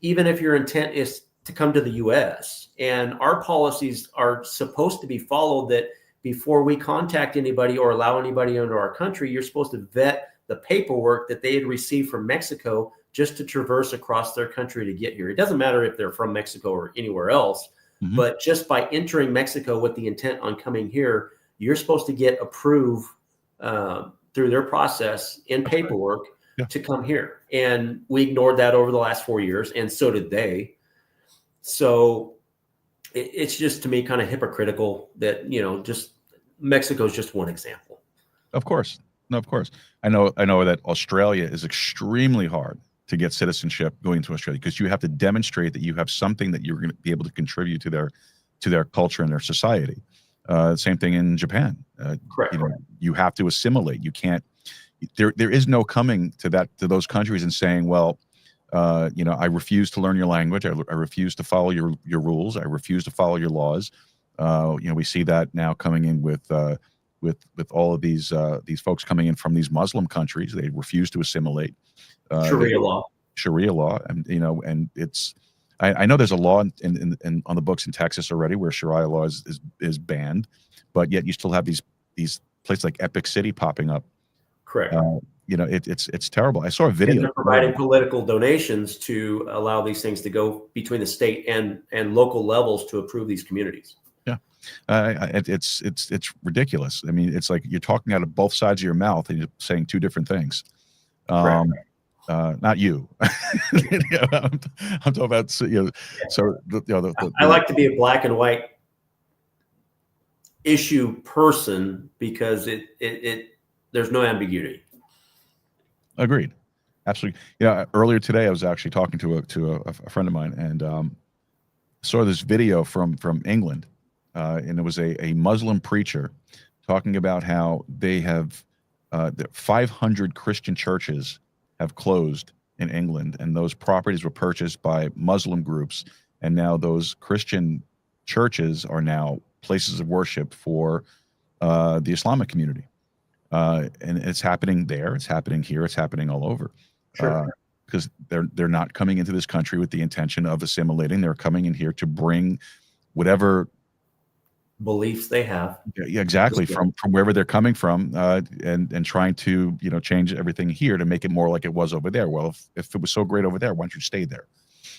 even if your intent is to come to the U.S. And our policies are supposed to be followed that before we contact anybody or allow anybody into our country, you're supposed to vet the paperwork that they had received from Mexico just to traverse across their country to get here. It doesn't matter if they're from Mexico or anywhere else, mm-hmm. but just by entering Mexico with the intent on coming here, you're supposed to get approved through their process in paperwork to come here. And we ignored that over the last 4 years, and so did they. So it's just, to me, kind of hypocritical that, just Mexico's just one example. Of course. No, of course. I know that Australia is extremely hard to get citizenship going to Australia, because you have to demonstrate that you have something that you're going to be able to contribute to their culture and their society. Same thing in Japan. Correct. You have to assimilate. You can't. There is no coming to those countries and saying, well, I refuse to learn your language. I refuse to follow your rules. I refuse to follow your laws. We see that now coming in with all of these folks coming in from these Muslim countries. They refuse to assimilate. Sharia law, and and it's. I know there's a law in on the books in Texas already where Sharia law is banned, but yet you still have these places like Epic City popping up. Correct. It's terrible. I saw a video. And they're providing political donations to allow these things to go between the state and local levels to approve these communities. Yeah, it's ridiculous. I mean, it's like you're talking out of both sides of your mouth and you're saying two different things. Correct. Not you. I'm talking about So I like to be a black and white issue person because it there's no ambiguity. Agreed. Absolutely. Earlier today I was actually talking to a friend of mine and saw this video from England, and it was a Muslim preacher talking about how they have 500 Christian churches have closed in England, and those properties were purchased by Muslim groups, and now those Christian churches are now places of worship for the Islamic community. And it's happening there, it's happening here, it's happening all over. Sure. Because they're not coming into this country with the intention of assimilating. They're coming in here to bring whatever beliefs they have. Yeah, exactly. From wherever they're coming from, and trying to change everything here to make it more like it was over there. Well, if it was so great over there, why don't you stay there?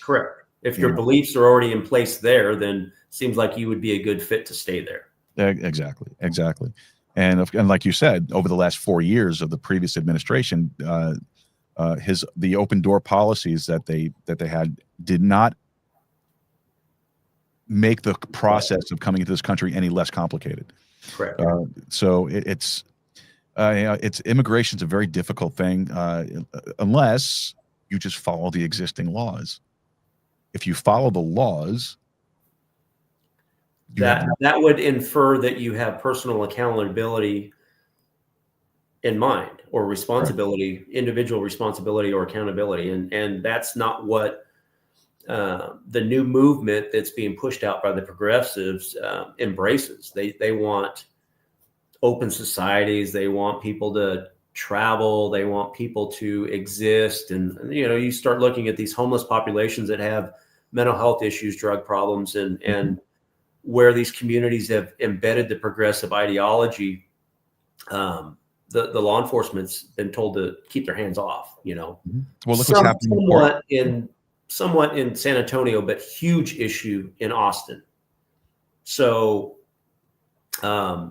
Correct. If your beliefs are already in place there, then it seems like you would be a good fit to stay there. Exactly. And like you said, over the last 4 years of the previous administration, the open door policies that they had did not make the process of coming into this country any less complicated. Correct. So it's immigration's a very difficult thing unless you just follow the existing laws. If you follow the laws, that would infer that you have personal accountability in mind, or responsibility, right. Individual responsibility or accountability, and that's not what the new movement that's being pushed out by the progressives embraces. They want open societies. They want people to travel. They want people to exist. And, you start looking at these homeless populations that have mental health issues, drug problems, and where these communities have embedded the progressive ideology. The law enforcement's been told to keep their hands off, Well, look what's happening somewhat in San Antonio, but huge issue in Austin. So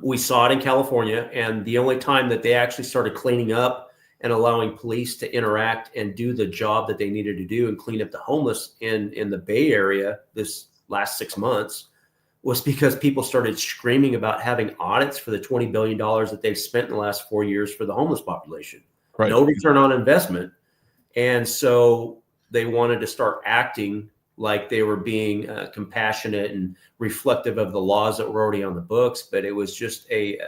we saw it in California, and the only time that they actually started cleaning up and allowing police to interact and do the job that they needed to do and clean up the homeless in the Bay Area this last 6 months was because people started screaming about having audits for the $20 billion that they've spent in the last 4 years for the homeless population. Right. No return on investment. And so they wanted to start acting like they were being compassionate and reflective of the laws that were already on the books, but it was just a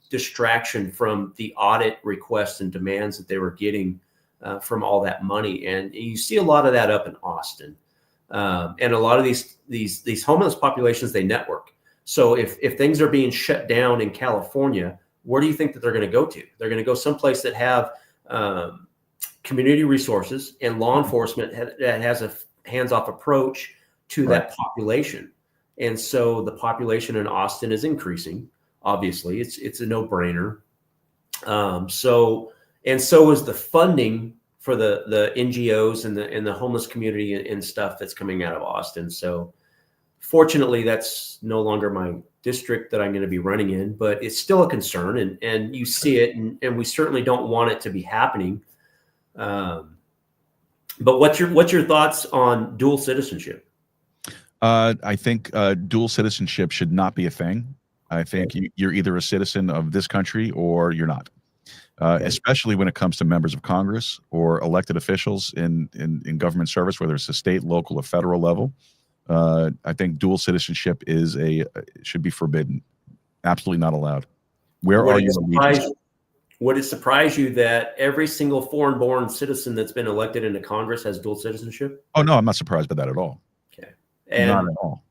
distraction from the audit requests and demands that they were getting from all that money. And you see a lot of that up in Austin. And a lot of these homeless populations, they network. So if things are being shut down in California, where do you think that they're going to go to? They're going to go someplace that have community resources and law enforcement that has a hands-off approach to right. that population. And so the population in Austin is increasing. Obviously, it's a no-brainer. So is the funding for the NGOs and the homeless community and stuff that's coming out of Austin. So fortunately, that's no longer my district that I'm going to be running in, but it's still a concern, and you see it, and we certainly don't want it to be happening. But what's your thoughts on dual citizenship? I think dual citizenship should not be a thing. I think you're either a citizen of this country or you're not. Especially when it comes to members of Congress or elected officials in government service, whether it's a state, local, or federal level. I think dual citizenship should be forbidden. Absolutely not allowed. Where are your allegiances? Would it surprise you that every single foreign-born citizen that's been elected into Congress has dual citizenship? Oh, no, I'm not surprised by that at all. Okay. Not at all.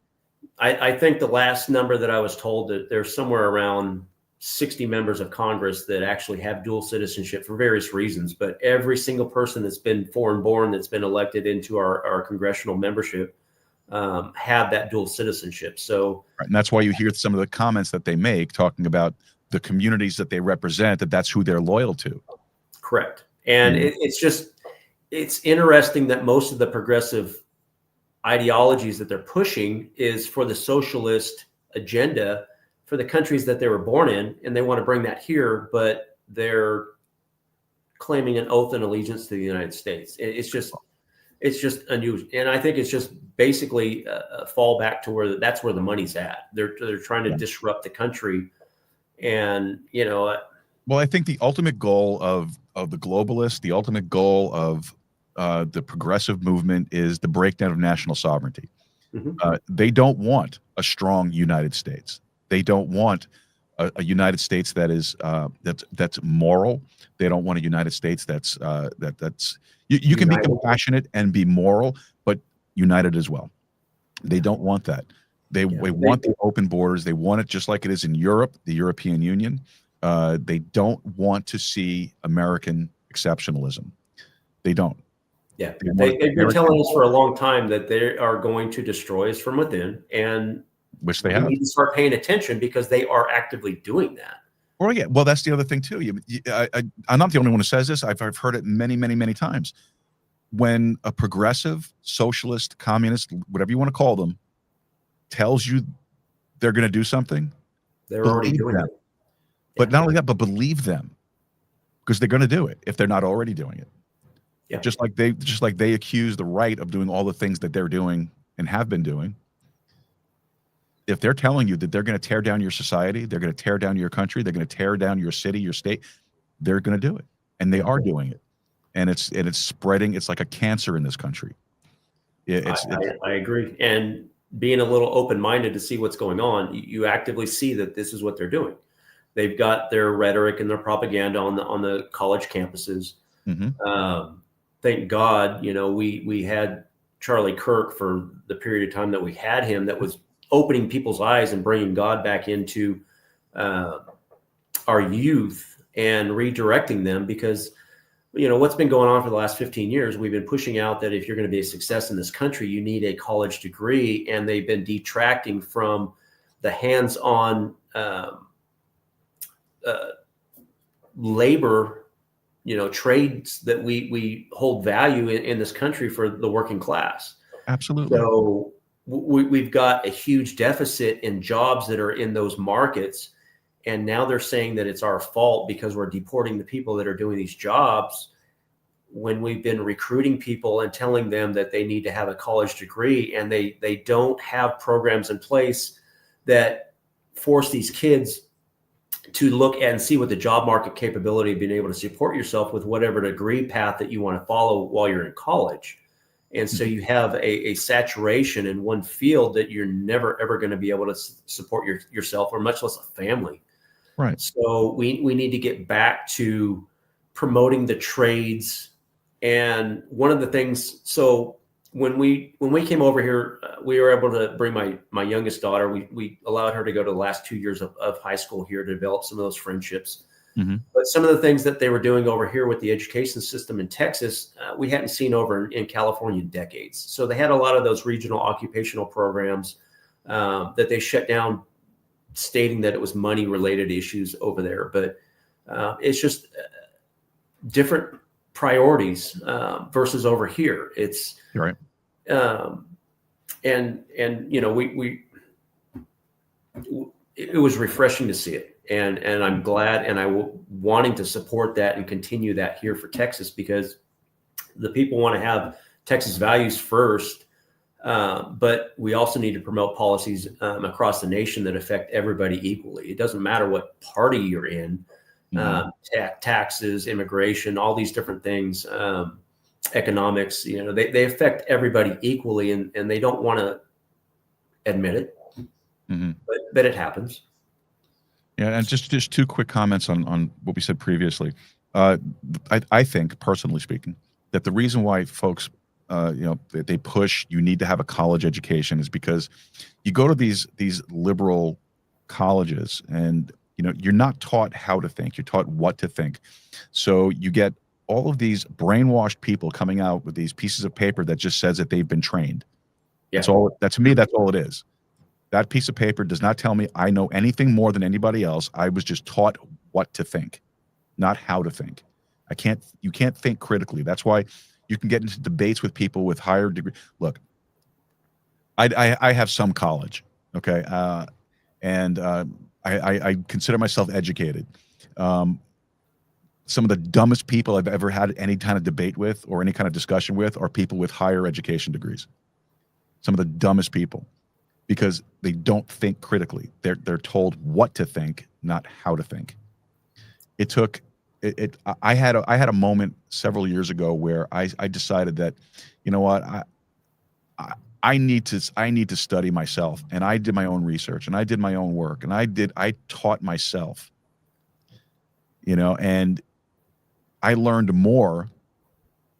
I think the last number that I was told that there's somewhere around 60 members of Congress that actually have dual citizenship for various reasons, but every single person that's been foreign-born that's been elected into our congressional membership have that dual citizenship. So, right, and that's why you hear some of the comments that they make talking about the communities that they represent, that's who they're loyal to. Correct. And it's interesting that most of the progressive ideologies that they're pushing is for the socialist agenda for the countries that they were born in, and they want to bring that here, but they're claiming an oath and allegiance to the United States. It's just unusual, and I think it's just basically a fallback to that's where the money's at. They're trying to disrupt the country, and Well, I think the ultimate goal of the globalists, the ultimate goal of the progressive movement is the breakdown of national sovereignty. Mm-hmm. They don't want a strong United States. They don't want a United States that is that's moral. They don't want a United States that's you can be compassionate and be moral, but united as well. They don't want that. They want the open borders. They want it just like it is in Europe, the European Union. They don't want to see American exceptionalism. They don't. Yeah, they've been telling us for a long time that they are going to destroy us from within, and which they have. We need to start paying attention because they are actively doing that. Well, that's the other thing too. I'm not the only one who says this. I've heard it many, many, many times. When a progressive, socialist, communist, whatever you want to call them, tells you they're going to do something, they're already doing it. But not only that, but believe them, because they're going to do it if they're not already doing it. Yeah. Just like they accuse the right of doing all the things that they're doing and have been doing. If they're telling you that they're going to tear down your society, they're going to tear down your country, they're going to tear down your city, your state, they're going to do it, and they are doing it, and it's spreading. It's like a cancer in this country. I agree, and being a little open-minded to see what's going on, you actively see that this is what they're doing. They've got their rhetoric and their propaganda on the college campuses. Mm-hmm. Thank God, we had Charlie Kirk for the period of time that we had him. That was opening people's eyes and bringing God back into our youth and redirecting them, because what's been going on for the last 15 years, we've been pushing out that if you're going to be a success in this country, you need a college degree, and they've been detracting from the hands-on labor, trades that we hold value in this country for the working class. Absolutely. So we've got a huge deficit in jobs that are in those markets. And now they're saying that it's our fault because we're deporting the people that are doing these jobs, when we've been recruiting people and telling them that they need to have a college degree, and they don't have programs in place that force these kids to look and see what the job market capability of being able to support yourself with whatever degree path that you want to follow while you're in college. And so you have a saturation in one field that you're never, ever going to be able to support yourself, or much less a family. Right. So we need to get back to promoting the trades. And one of the things, so when we came over here, we were able to bring my youngest daughter. We allowed her to go to the last 2 years of high school here to develop some of those friendships. Mm-hmm. But some of the things that they were doing over here with the education system in Texas, we hadn't seen over in California in decades. So they had a lot of those regional occupational programs that they shut down, stating that it was money-related issues over there. But it's just different priorities versus over here. It's right. And it was refreshing to see it. And I'm glad, and wanting to support that and continue that here for Texas, because the people want to have Texas values first. But we also need to promote policies across the nation that affect everybody equally. It doesn't matter what party you're in, taxes, immigration, all these different things, economics, they affect everybody equally, and they don't want to admit it, but it happens. Yeah, and just two quick comments on what we said previously. I think, personally speaking, that the reason why folks, they push you need to have a college education is because you go to these liberal colleges and you're not taught how to think, you're taught what to think. So you get all of these brainwashed people coming out with these pieces of paper that just says that they've been trained. Yeah. To me, that's all it is. That piece of paper does not tell me I know anything more than anybody else. I was just taught what to think, not how to think. You can't think critically. That's why you can get into debates with people with higher degree. Look, I have some college, okay, and I consider myself educated. Some of the dumbest people I've ever had any kind of debate with or any kind of discussion with are people with higher education degrees. Some of the dumbest people, because they don't think critically. They're told what to think, not how to think. It took it. I had a moment several years ago where I decided that, you know what, I need to study myself, and I did my own research, and I did my own work, and I taught myself, and I learned more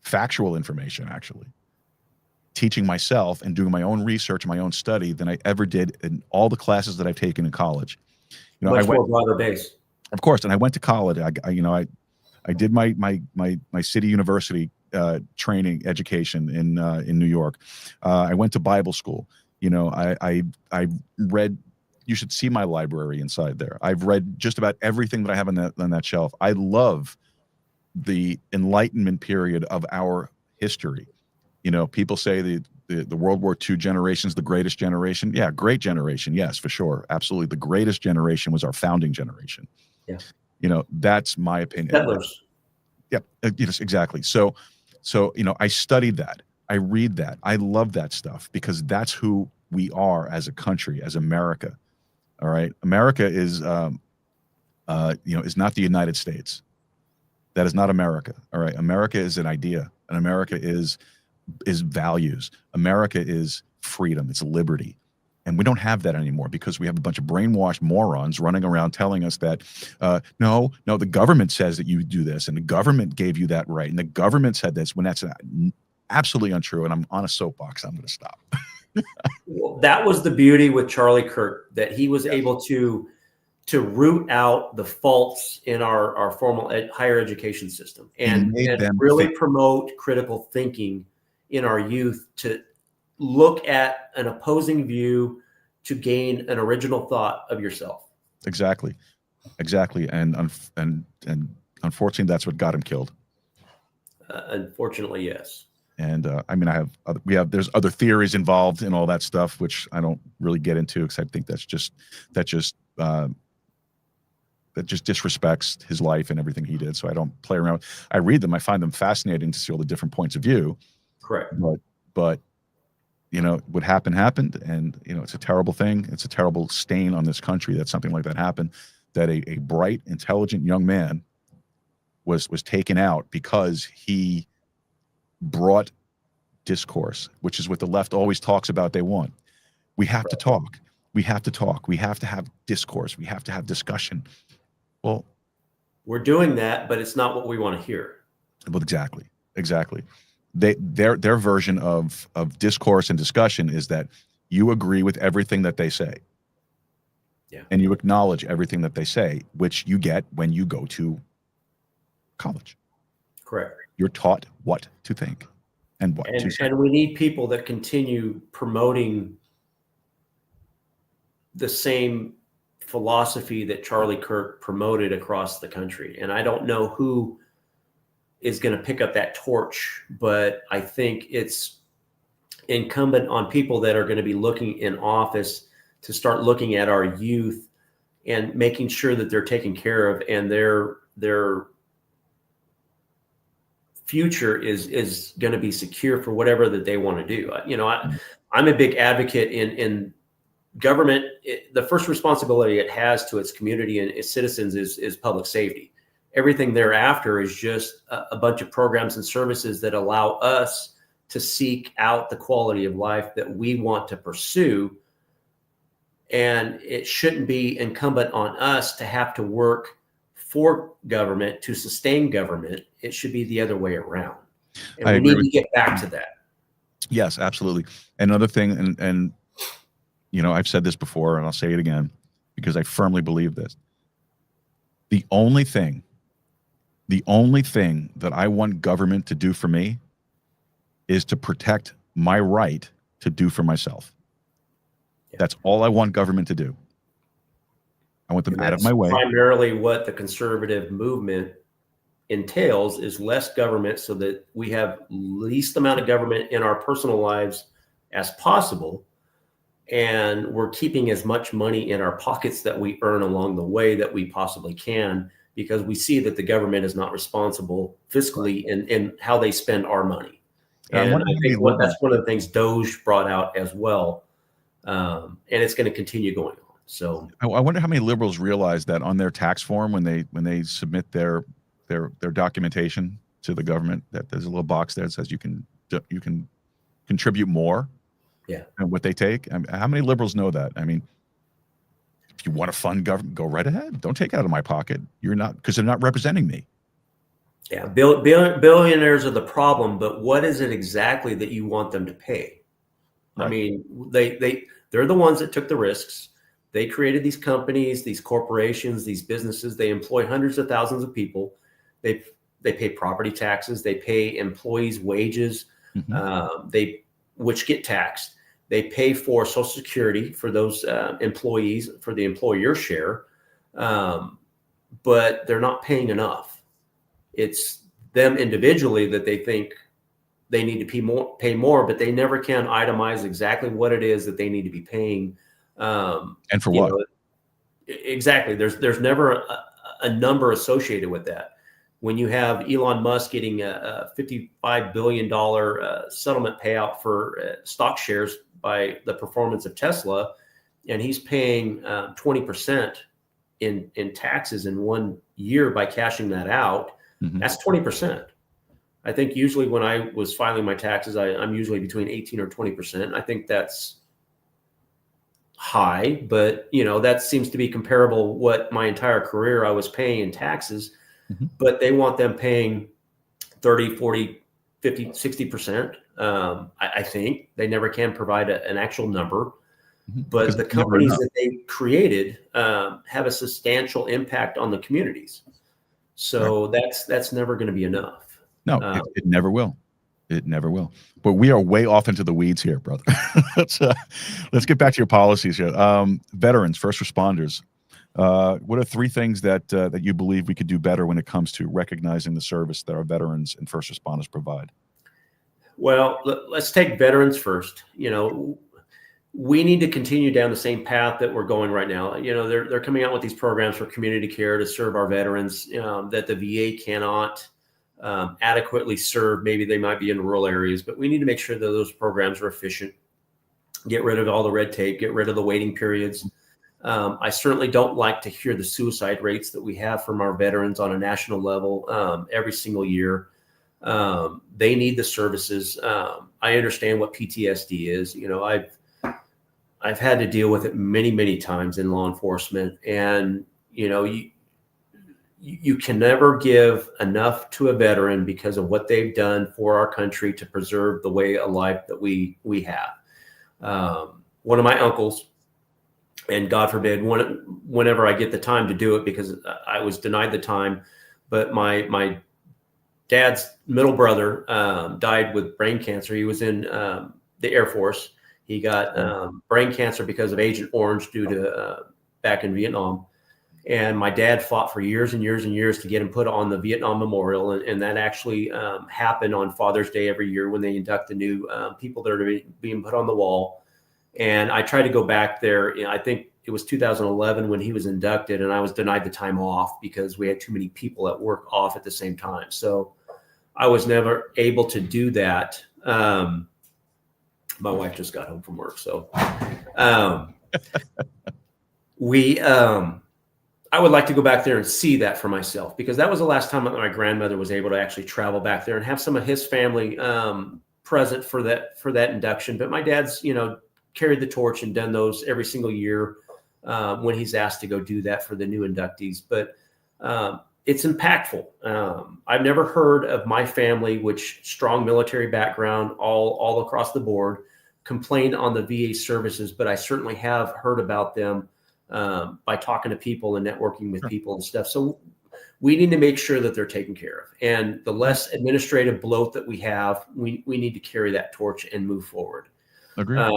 factual information actually teaching myself and doing my own research and my own study than I ever did in all the classes that I've taken in college. Much more broader base. Of course, and I went to college. I did my city university training education in New York. I went to Bible school. I read. You should see my library inside there. I've read just about everything that I have on that shelf. I love the Enlightenment period of our history. People say the World War II generation's the greatest generation. Yeah, great generation. Yes, for sure. Absolutely. The greatest generation was our founding generation. Yeah. That's my opinion. Settlers. Yeah, yes, exactly. So, I studied that. I read that. I love that stuff because that's who we are as a country, as America. All right. America is, is not the United States. That is not America. All right. America is an idea, and America is values. America is freedom. It's liberty. And we don't have that anymore because we have a bunch of brainwashed morons running around telling us that, no, the government says that you do this, and the government gave you that right, and the government said this, when that's absolutely untrue. And I'm on a soapbox. I'm going to stop. Well, that was the beauty with Charlie Kirk, that he was able to root out the faults in our formal higher education system and really promote critical thinking in our youth, to look at an opposing view to gain an original thought of yourself. Exactly. And unfortunately, that's what got him killed. Unfortunately, yes. And there's other theories involved in all that stuff, which I don't really get into because I think that just disrespects his life and everything he did. So I don't play around. I read them. I find them fascinating to see all the different points of view. Correct. But what happened, and it's a terrible thing. It's a terrible stain on this country that something like that happened, that a bright, intelligent young man was taken out because he brought discourse, which is what the left always talks about they want. We have to talk. We have to talk. We have to have discourse. We have to have discussion. Well, we're doing that, but it's not what we want to hear. Well, exactly. Their version of discourse and discussion is that you agree with everything that they say. Yeah. And you acknowledge everything that they say, which you get when you go to college. Correct. You're taught what to think and what to say. And we need people that continue promoting the same philosophy that Charlie Kirk promoted across the country. And I don't know who is going to pick up that torch, but I think it's incumbent on people that are going to be looking in office to start looking at our youth and making sure that they're taken care of and they're future is going to be secure for whatever that they want to do. I'm a big advocate in government. The first responsibility it has to its community and its citizens is public safety. Everything thereafter is just a bunch of programs and services that allow us to seek out the quality of life that we want to pursue. And it shouldn't be incumbent on us to have to work for government to sustain government. It should be the other way around. And we need to get back to that. Yes, absolutely. Another thing, and I've said this before, and I'll say it again, because I firmly believe this. The only thing that I want government to do for me is to protect my right to do for myself. Yeah. That's all I want government to do. I want them out of my way. Primarily what the conservative movement entails is less government so that we have least amount of government in our personal lives as possible. And we're keeping as much money in our pockets that we earn along the way that we possibly can, because we see that the government is not responsible fiscally in how they spend our money. And I think that's one of the things Doge brought out as well. And it's going to continue going on. So I wonder how many liberals realize that on their tax form, when they submit their documentation to the government, that there's a little box there that says you can contribute more. Yeah. And what they take. I mean, how many liberals know that? I mean, if you want to fund government, go right ahead. Don't take it out of my pocket. You're not, because they're not representing me. Yeah. Billionaires are the problem, but what is it exactly that you want them to pay? Right. I mean, they're the ones that took the risks. They created these companies, these corporations, these businesses. They employ hundreds of thousands of people. They pay property taxes. They pay employees' wages, which get taxed. They pay for Social Security for those employees, for the employer share, but they're not paying enough. It's them individually that they think they need to pay more, but they never can itemize exactly what it is that they need to be paying. And for what? Exactly. There's never a number associated with that. When you have Elon Musk getting a $55 billion settlement payout for stock shares by the performance of Tesla, and he's paying 20% in taxes in 1 year by cashing that out, that's 20%. I think usually when I was filing my taxes, I'm usually between 18 or 20%. I think that's high, but that seems to be comparable what my entire career I was paying in taxes. But they want them paying 30, 40, 50, 60%. I think they never can provide an actual number, but the companies that they created have a substantial impact on the communities. So that's never going to be enough. No, it never will. It never will. But we are way off into the weeds here, brother. Let's get back to your policies here. Veterans, first responders. What are three things that you believe we could do better when it comes to recognizing the service that our veterans and first responders provide? Well, let's take veterans first. We need to continue down the same path that we're going right now. They're coming out with these programs for community care to serve our veterans that the VA cannot adequately serve. Maybe they might be in rural areas, but we need to make sure that those programs are efficient. Get rid of all the red tape, get rid of the waiting periods. I certainly don't like to hear the suicide rates that we have from our veterans on a national level every single year. They need the services. I understand what PTSD is. I've had to deal with it many, many times in law enforcement, and you can never give enough to a veteran because of what they've done for our country to preserve the way of life that we have. One of my uncles, and God forbid, whenever I get the time to do it, because I was denied the time, but my dad's middle brother died with brain cancer. He was in the Air Force. He got brain cancer because of Agent Orange due to back in Vietnam. And my dad fought for years and years and years to get him put on the Vietnam Memorial. And that actually happened on Father's Day every year when they induct the new people that are being put on the wall. And I tried to go back there. I think it was 2011 when he was inducted, and I was denied the time off because we had too many people at work off at the same time. So I was never able to do that. My wife just got home from work, so I would like to go back there and see that for myself, because that was the last time that my grandmother was able to actually travel back there and have some of his family present for that induction. But my dad's, carried the torch and done those every single year when he's asked to go do that for the new inductees. But it's impactful. I've never heard of my family, which strong military background, all across the board, complain on the VA services, but I certainly have heard about them by talking to people and networking with people and stuff. So we need to make sure that they're taken care of. And the less administrative bloat that we have, we need to carry that torch and move forward. Agreed.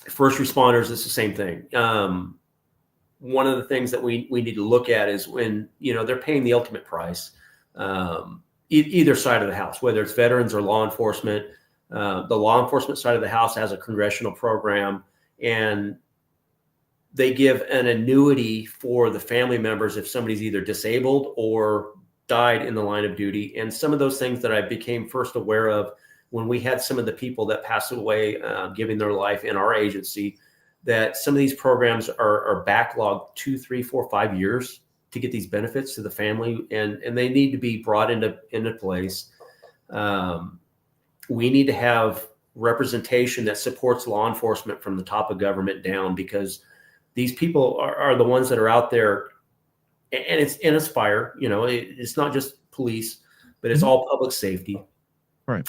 First responders, it's the same thing. One of the things that we need to look at is when, they're paying the ultimate price, either side of the house, whether it's veterans or law enforcement. The law enforcement side of the house has a congressional program, and they give an annuity for the family members if somebody's either disabled or died in the line of duty. And some of those things that I became first aware of when we had some of the people that passed away giving their life in our agency, that some of these programs are backlogged 2, 3, 4, 5 years to get these benefits to the family, and they need to be brought into place. We need to have representation that supports law enforcement from the top of government down, because these people are the ones that are out there, and it's fire. It's not just police, but it's all public safety. Right.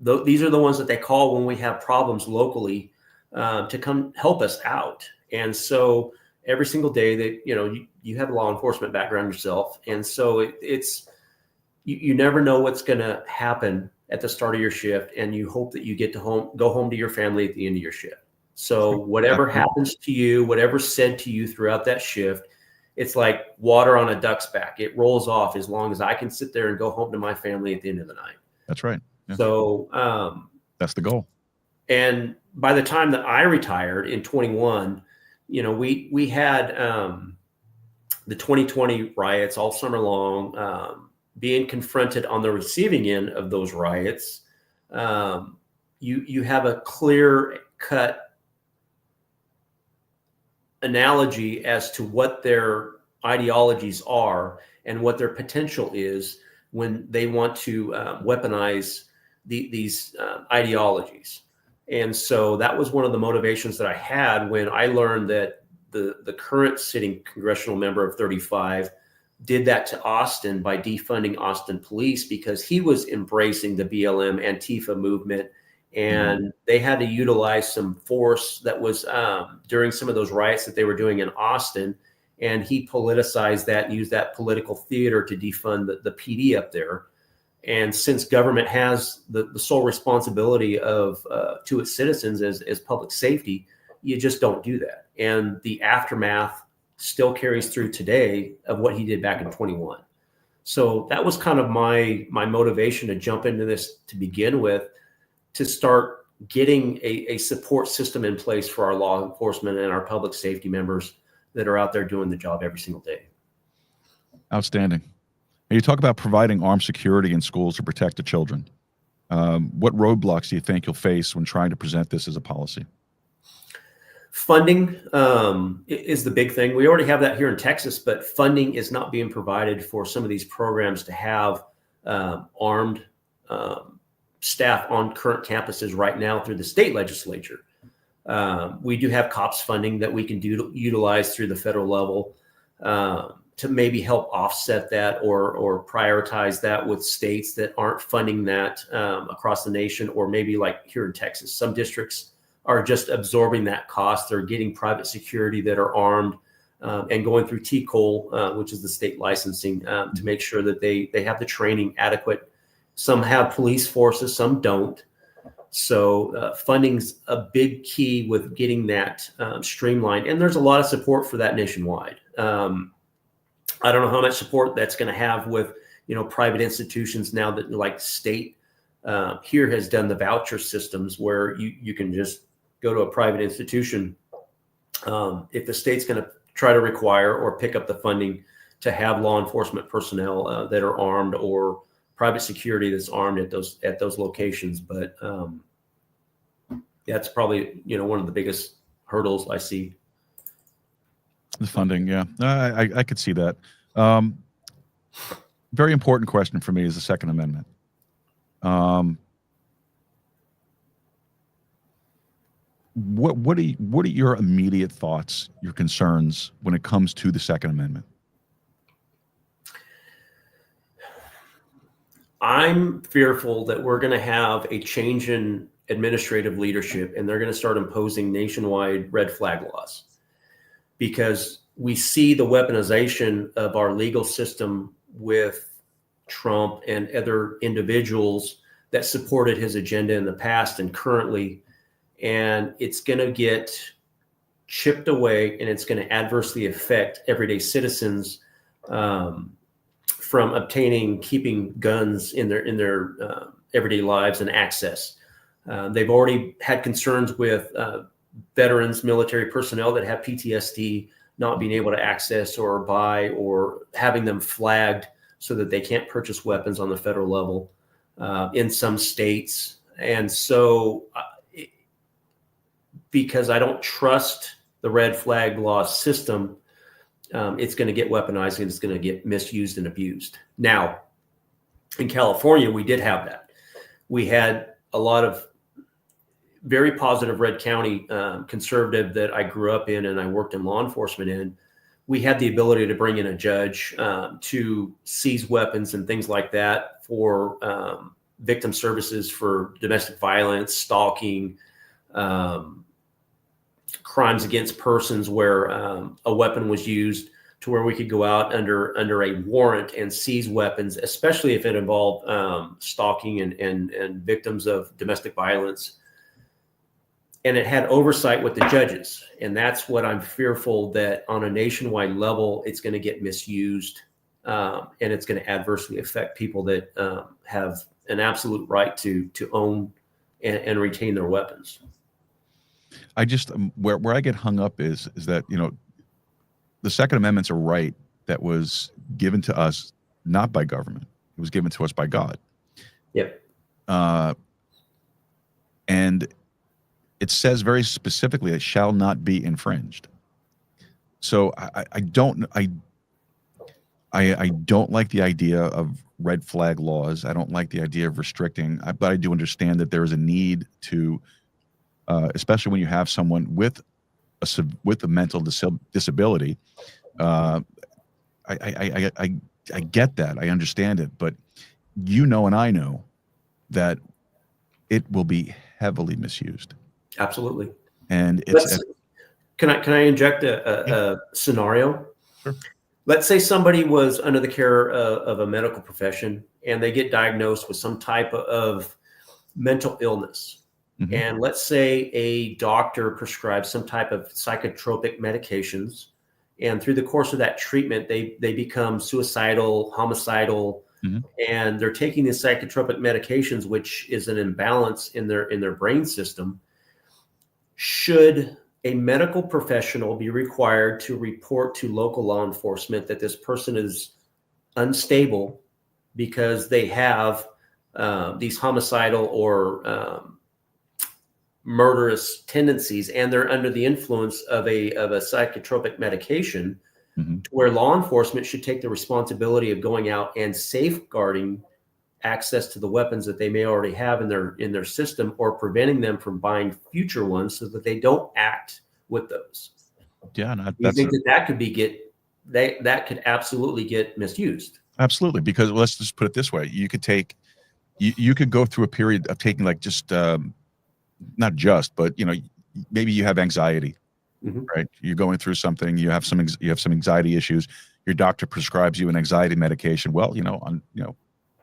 These are the ones that they call when we have problems locally to come help us out. And so every single day that, you have a law enforcement background yourself. And so it's, you never know what's going to happen at the start of your shift. And you hope that you get to go home to your family at the end of your shift. So whatever happens to you, whatever's said to you throughout that shift, it's like water on a duck's back. It rolls off as long as I can sit there and go home to my family at the end of the night. That's right. Yeah. So that's the goal. And by the time that I retired in 21, we had the 2020 riots all summer long, being confronted on the receiving end of those riots. You have a clear cut analogy as to what their ideologies are and what their potential is when they want to weaponize these ideologies. And so that was one of the motivations that I had when I learned that the current sitting congressional member of 35 did that to Austin by defunding Austin police, because he was embracing the BLM Antifa movement. And they had to utilize some force that was during some of those riots that they were doing in Austin. And he politicized that and used that political theater to defund the PD up there. And since government has the sole responsibility of to its citizens as public safety, you just don't do that. And the aftermath still carries through today of what he did back in 21. So that was kind of my motivation to jump into this to begin with, to start getting a support system in place for our law enforcement and our public safety members that are out there doing the job every single day. Outstanding. And you talk about providing armed security in schools to protect the children. What roadblocks do you think you'll face when trying to present this as a policy? Funding is the big thing. We already have that here in Texas, but funding is not being provided for some of these programs to have armed staff on current campuses right now through the state legislature. We do have COPS funding that we can utilize through the federal level to maybe help offset that or prioritize that with states that aren't funding that across the nation, or maybe like here in Texas, some districts are just absorbing that cost. They're getting private security that are armed and going through TCOL, which is the state licensing, to make sure that they have the training adequate. Some have police forces, some don't. So funding's a big key with getting that streamlined. And there's a lot of support for that nationwide. I don't know how much support that's going to have with, private institutions now that like state here has done the voucher systems where you can just go to a private institution. If the state's going to try to require or pick up the funding to have law enforcement personnel that are armed or private security that's armed at those locations. But that's probably, one of the biggest hurdles I see. The funding, yeah, I could see that. Very important question for me is the Second Amendment. What are your immediate thoughts, your concerns when it comes to the Second Amendment? I'm fearful that we're going to have a change in administrative leadership, and they're going to start imposing nationwide red flag laws, because we see the weaponization of our legal system with Trump and other individuals that supported his agenda in the past and currently, and it's going to get chipped away, and it's going to adversely affect everyday citizens from keeping guns in their everyday lives and access. They've already had concerns with veterans, military personnel that have PTSD not being able to access or buy, or having them flagged so that they can't purchase weapons on the federal level in some states. And so because I don't trust the red flag law system, it's going to get weaponized and it's going to get misused and abused. Now, in California, we did have that. We had a lot of very positive red county conservative that I grew up in and I worked in law enforcement in. We had the ability to bring in a judge to seize weapons and things like that for victim services for domestic violence, stalking, crimes against persons where a weapon was used, to where we could go out under a warrant and seize weapons, especially if it involved stalking and victims of domestic violence. And it had oversight with the judges. And that's what I'm fearful, that on a nationwide level, it's going to get misused and it's going to adversely affect people that have an absolute right to own and retain their weapons. I just, where I get hung up is that, the Second Amendment's a right that was given to us, not by government. It was given to us by God. Yep. And it says very specifically it shall not be infringed. So I don't like the idea of red flag laws. I don't like the idea of restricting, but I do understand that there is a need to, especially when you have someone with a mental disability. I get that. I understand it, but and I know that it will be heavily misused. Absolutely. And can I inject a scenario? Sure. Let's say somebody was under the care of a medical profession and they get diagnosed with some type of mental illness. Mm-hmm. And let's say a doctor prescribes some type of psychotropic medications, and through the course of that treatment, they become suicidal, homicidal, mm-hmm. and they're taking these psychotropic medications, which is an imbalance in their brain system. Should a medical professional be required to report to local law enforcement that this person is unstable because they have these homicidal or murderous tendencies, and they're under the influence of a psychotropic medication, mm-hmm. where law enforcement should take the responsibility of going out and safeguarding access to the weapons that they may already have in their system, or preventing them from buying future ones so that they don't act with those. Yeah, you think that could absolutely get misused? Absolutely, because let's just put it this way: you could go through a period of taking not just, but maybe you have anxiety, mm-hmm. right? You're going through something. You have some anxiety issues. Your doctor prescribes you an anxiety medication. Well,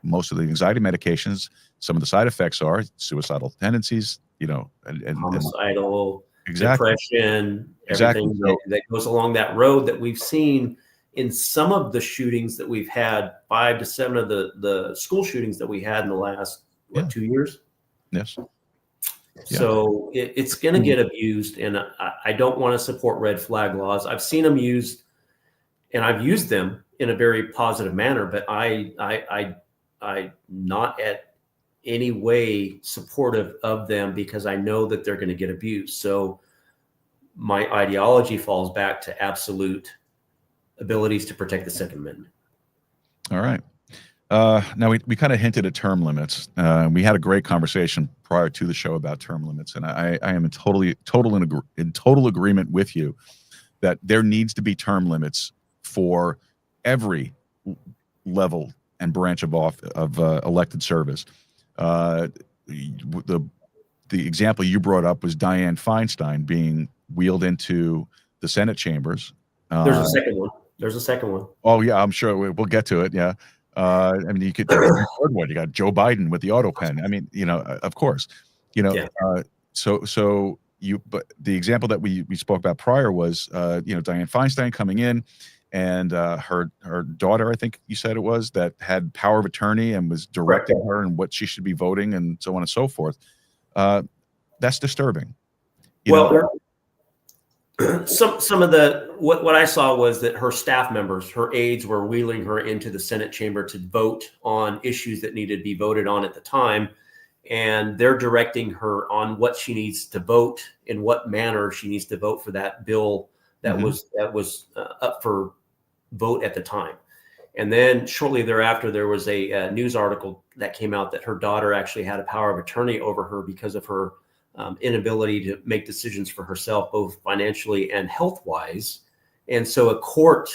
most of the anxiety medications, some of the side effects are suicidal tendencies, and homicidal, exactly. depression, exactly. everything that goes along that road that we've seen in some of the shootings that we've had, 5 to 7 of the school shootings that we had in the last 2 years. Yes. So it's going to get abused, and I don't want to support red flag laws. I've seen them used, and I've used them in a very positive manner, but I I not at any way supportive of them because I know that they're going to get abused. So my ideology falls back to absolute abilities to protect the Second Amendment. All right. Now we kind of hinted at term limits. We had a great conversation prior to the show about term limits, and I am in total agreement with you that there needs to be term limits for every level and branch of elected service. The example you brought up was Dianne Feinstein being wheeled into the Senate chambers. There's a second one. There's a second one. Oh yeah, I'm sure we'll get to it. Yeah. I mean, you could third one. You got Joe Biden with the auto pen. I mean, of course, Yeah. But the example that we spoke about prior was, Dianne Feinstein coming in, and her daughter, I think you said it was, that had power of attorney and was directing her and what she should be voting and so on and so forth. That's disturbing. Some of the what I saw was that her staff members, her aides, were wheeling her into the Senate chamber to vote on issues that needed to be voted on at the time, and they're directing her on what she needs to vote, in what manner she needs to vote for that bill that was up for vote at the time. And then shortly thereafter, there was a news article that came out that her daughter actually had a power of attorney over her because of her inability to make decisions for herself, both financially and health-wise. And so a court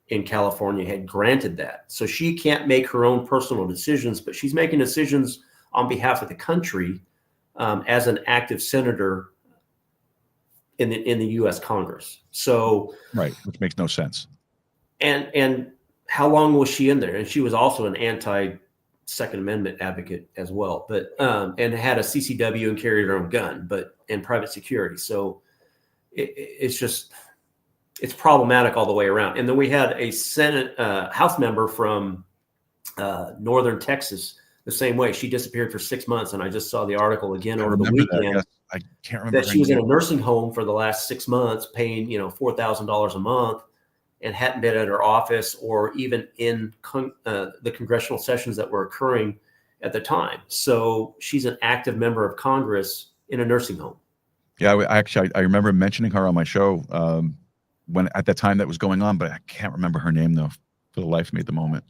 in California had granted that. So she can't make her own personal decisions, but she's making decisions on behalf of the country as an active senator in the U.S. Congress. So right, which makes no sense. And how long was she in there? And she was also an anti-Second Amendment advocate as well, but and had a CCW and carried her own gun, and private security. So it's problematic all the way around. And then we had a Senate House member from northern Texas the same way. She disappeared for 6 months, and I just saw the article again over the weekend. I can't remember that she was in a nursing home for the last 6 months, paying $4,000 a month, and hadn't been at her office or even in the congressional sessions that were occurring at the time. So she's an active member of Congress in a nursing home. Yeah, I remember mentioning her on my show when at that time that was going on, but I can't remember her name though for the life of me at the moment.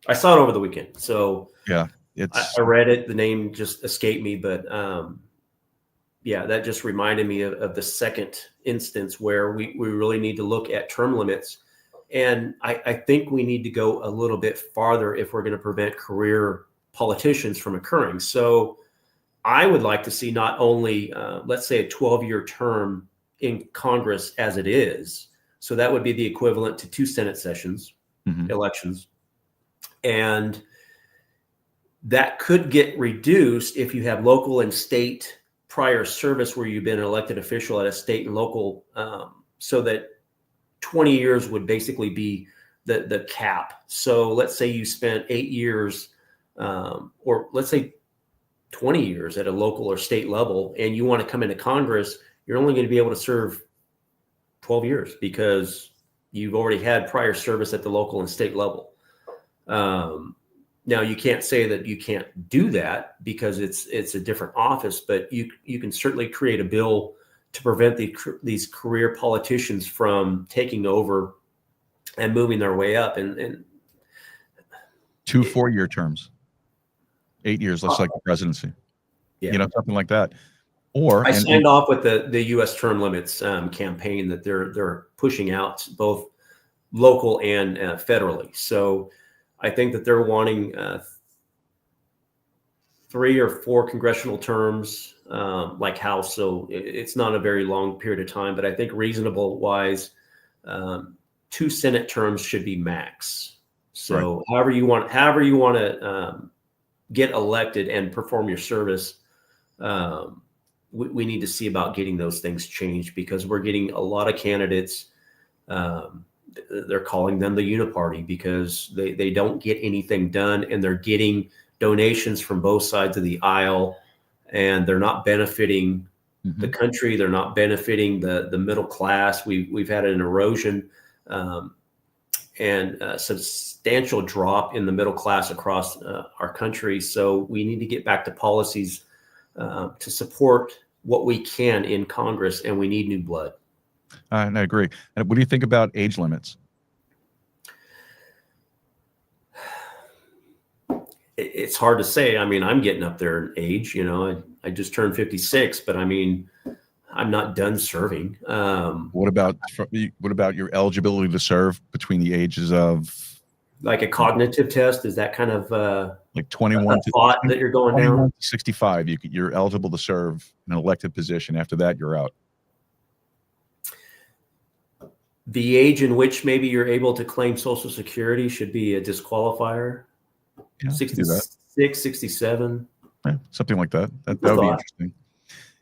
I saw it over the weekend. So yeah, I read it. The name just escaped me, but that just reminded me of the second instance where we really need to look at term limits. And I think we need to go a little bit farther if we're going to prevent career politicians from occurring. So I would like to see not only, let's say, a 12-year term in Congress as it is. So that would be the equivalent to 2 Senate sessions, elections. And that could get reduced if you have local and state prior service where you've been an elected official at a state and local, so that 20 years would basically be the cap. So let's say you spent 8 years, or let's say 20 years at a local or state level, and you want to come into Congress, you're only going to be able to serve 12 years because you've already had prior service at the local and state level. Now you can't say that you can't do that because it's a different office, but you can certainly create a bill to prevent these career politicians from taking over and moving their way up. And 2 4-year terms, 8 years, less like the presidency, something like that. Or I signed off with the U.S. term limits campaign that they're pushing out both local and federally. So I think that they're wanting 3 or 4 congressional terms, like House. So it's not a very long period of time, but I think reasonable wise, 2 Senate terms should be max. So however you want to get elected and perform your service, we need to see about getting those things changed, because we're getting a lot of candidates. They're calling them the uniparty because they don't get anything done, and they're getting donations from both sides of the aisle, and they're not benefiting the country. They're not benefiting the middle class. We've had an erosion, a substantial drop in the middle class across our country. So we need to get back to policies to support what we can in Congress, and we need new blood. And I agree. And what do you think about age limits? It's hard to say. I mean, I'm getting up there in age. You know, I just turned 56, but I mean, I'm not done serving. What about your eligibility to serve between the ages of like a cognitive test? Is that kind of like 21 to thought that you're going 21 down? to 65? You're eligible to serve in an elected position. After that, you're out. The age in which maybe you're able to claim Social Security should be a disqualifier. Yeah, 66, 67. Yeah, something like that. That would be interesting.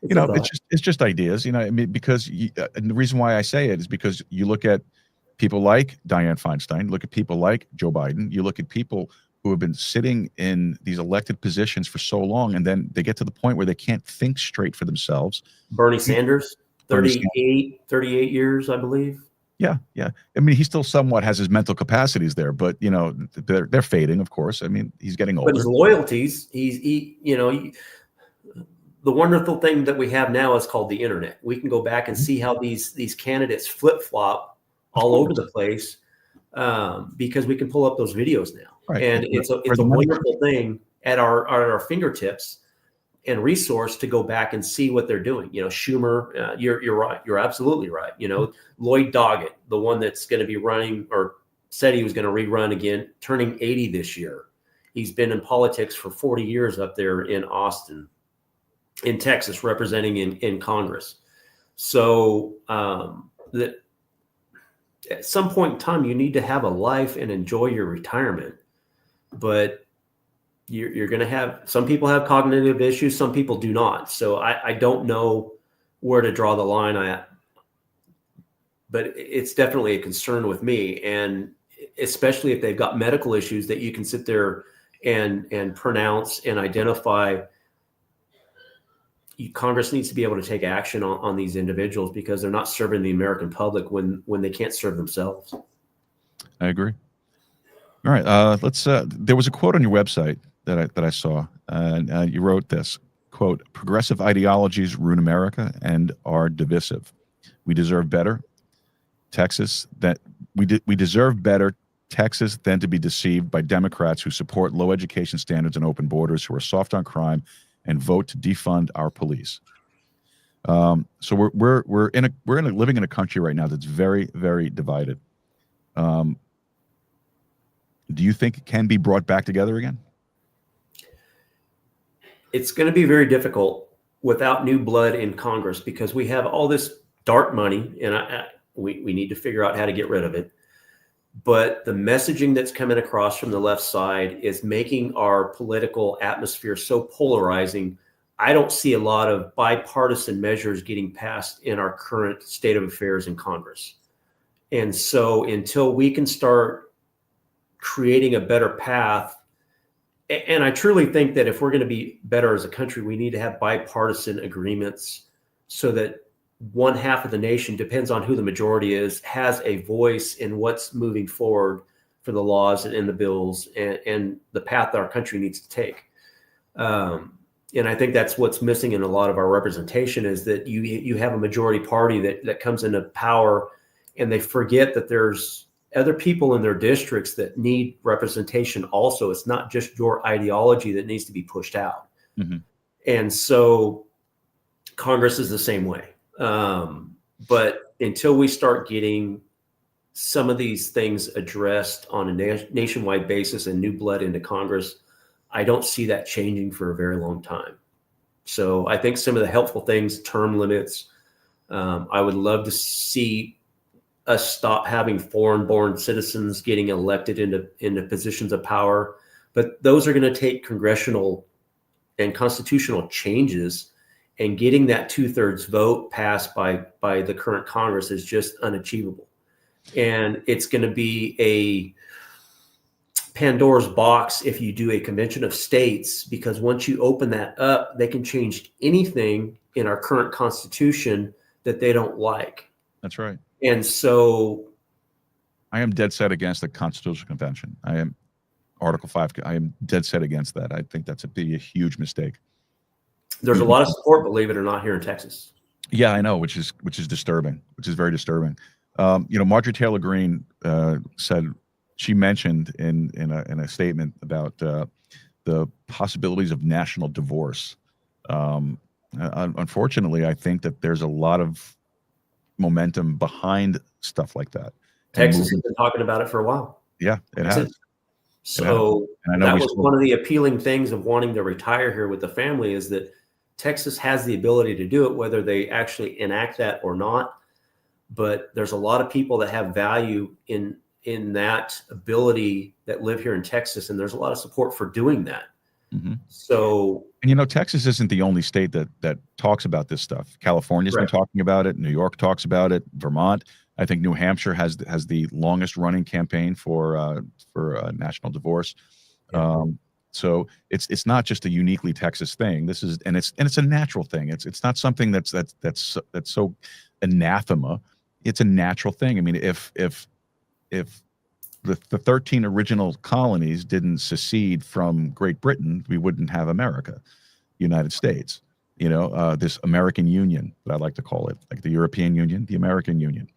You know, it's just ideas. You know, I mean, because and the reason why I say it is because you look at people like Dianne Feinstein, look at people like Joe Biden, you look at people who have been sitting in these elected positions for so long, and then they get to the point where they can't think straight for themselves. Bernie Sanders, 38 years, I believe. Yeah. I mean, he still somewhat has his mental capacities there, but you know, they're fading, of course. I mean, he's getting older. But his loyalties, the wonderful thing that we have now is called the internet. We can go back and see how these candidates flip flop all over the place because we can pull up those videos now, right. And it's a wonderful thing at our fingertips and resource to go back and see what they're doing. You know, Schumer, you're right. You're absolutely right. You know, Lloyd Doggett, the one that's going to be running or said he was going to rerun again, turning 80 this year. He's been in politics for 40 years up there in Austin, in Texas, representing in Congress. So that at some point in time, you need to have a life and enjoy your retirement. But you're going to have, some people have cognitive issues, some people do not. So I don't know where to draw the line at, but it's definitely a concern with me. And especially if they've got medical issues that you can sit there and pronounce and identify. Congress needs to be able to take action on these individuals because they're not serving the American public when they can't serve themselves. I agree. All right. There was a quote on your website that I saw, and you wrote this quote: "Progressive ideologies ruin America and are divisive. We deserve better, Texas. We deserve better, Texas, than to be deceived by Democrats who support low education standards and open borders, who are soft on crime, and vote to defund our police." So we're living in a country right now that's very, very divided. Do you think it can be brought back together again? It's going to be very difficult without new blood in Congress because we have all this dark money, and we need to figure out how to get rid of it. But the messaging that's coming across from the left side is making our political atmosphere so polarizing. I don't see a lot of bipartisan measures getting passed in our current state of affairs in Congress. And so until we can start creating a better path, and I truly think that if we're going to be better as a country, we need to have bipartisan agreements so that one half of the nation, depends on who the majority is, has a voice in what's moving forward for the laws and the bills and the path that our country needs to take. And I think that's what's missing in a lot of our representation is that you have a majority party that comes into power and they forget that there's other people in their districts that need representation also. It's not just your ideology that needs to be pushed out. Mm-hmm. And so Congress is the same way. But until we start getting some of these things addressed on a nationwide basis and new blood into Congress, I don't see that changing for a very long time. So I think some of the helpful things, term limits, I would love to see us stop having foreign-born citizens getting elected into positions of power. But those are going to take congressional and constitutional changes, and getting that 2/3 vote passed by the current Congress is just unachievable. And it's going to be a Pandora's box if you do a convention of states, because once you open that up, they can change anything in our current Constitution that they don't like. That's right. And so I am dead set against the Constitutional Convention. I am Article 5. I am dead set against that. I think that's be a huge mistake. There's a lot of support, believe it or not, here in Texas. Yeah, I know, which is disturbing, which is very disturbing. Marjorie Taylor Greene said, she mentioned in a statement about the possibilities of national divorce. Unfortunately, I think that there's a lot of momentum behind stuff like that. Texas has been talking about it for a while. Yeah, it has. So that was one of the appealing things of wanting to retire here with the family, is that Texas has the ability to do it, whether they actually enact that or not. But there's a lot of people that have value in that ability that live here in Texas, and there's a lot of support for doing that. Mm-hmm. So, and Texas isn't the only state that talks about this stuff. California's been talking about it. New York talks about it. Vermont. I think New Hampshire has the longest running campaign for national divorce. Yeah. So it's not just a uniquely Texas thing. This is and it's a natural thing. It's not something that's so anathema. It's a natural thing. I mean, if the 13 original colonies didn't secede from Great Britain, we wouldn't have America, United States. This American Union that I like to call it, like the European Union, the American Union.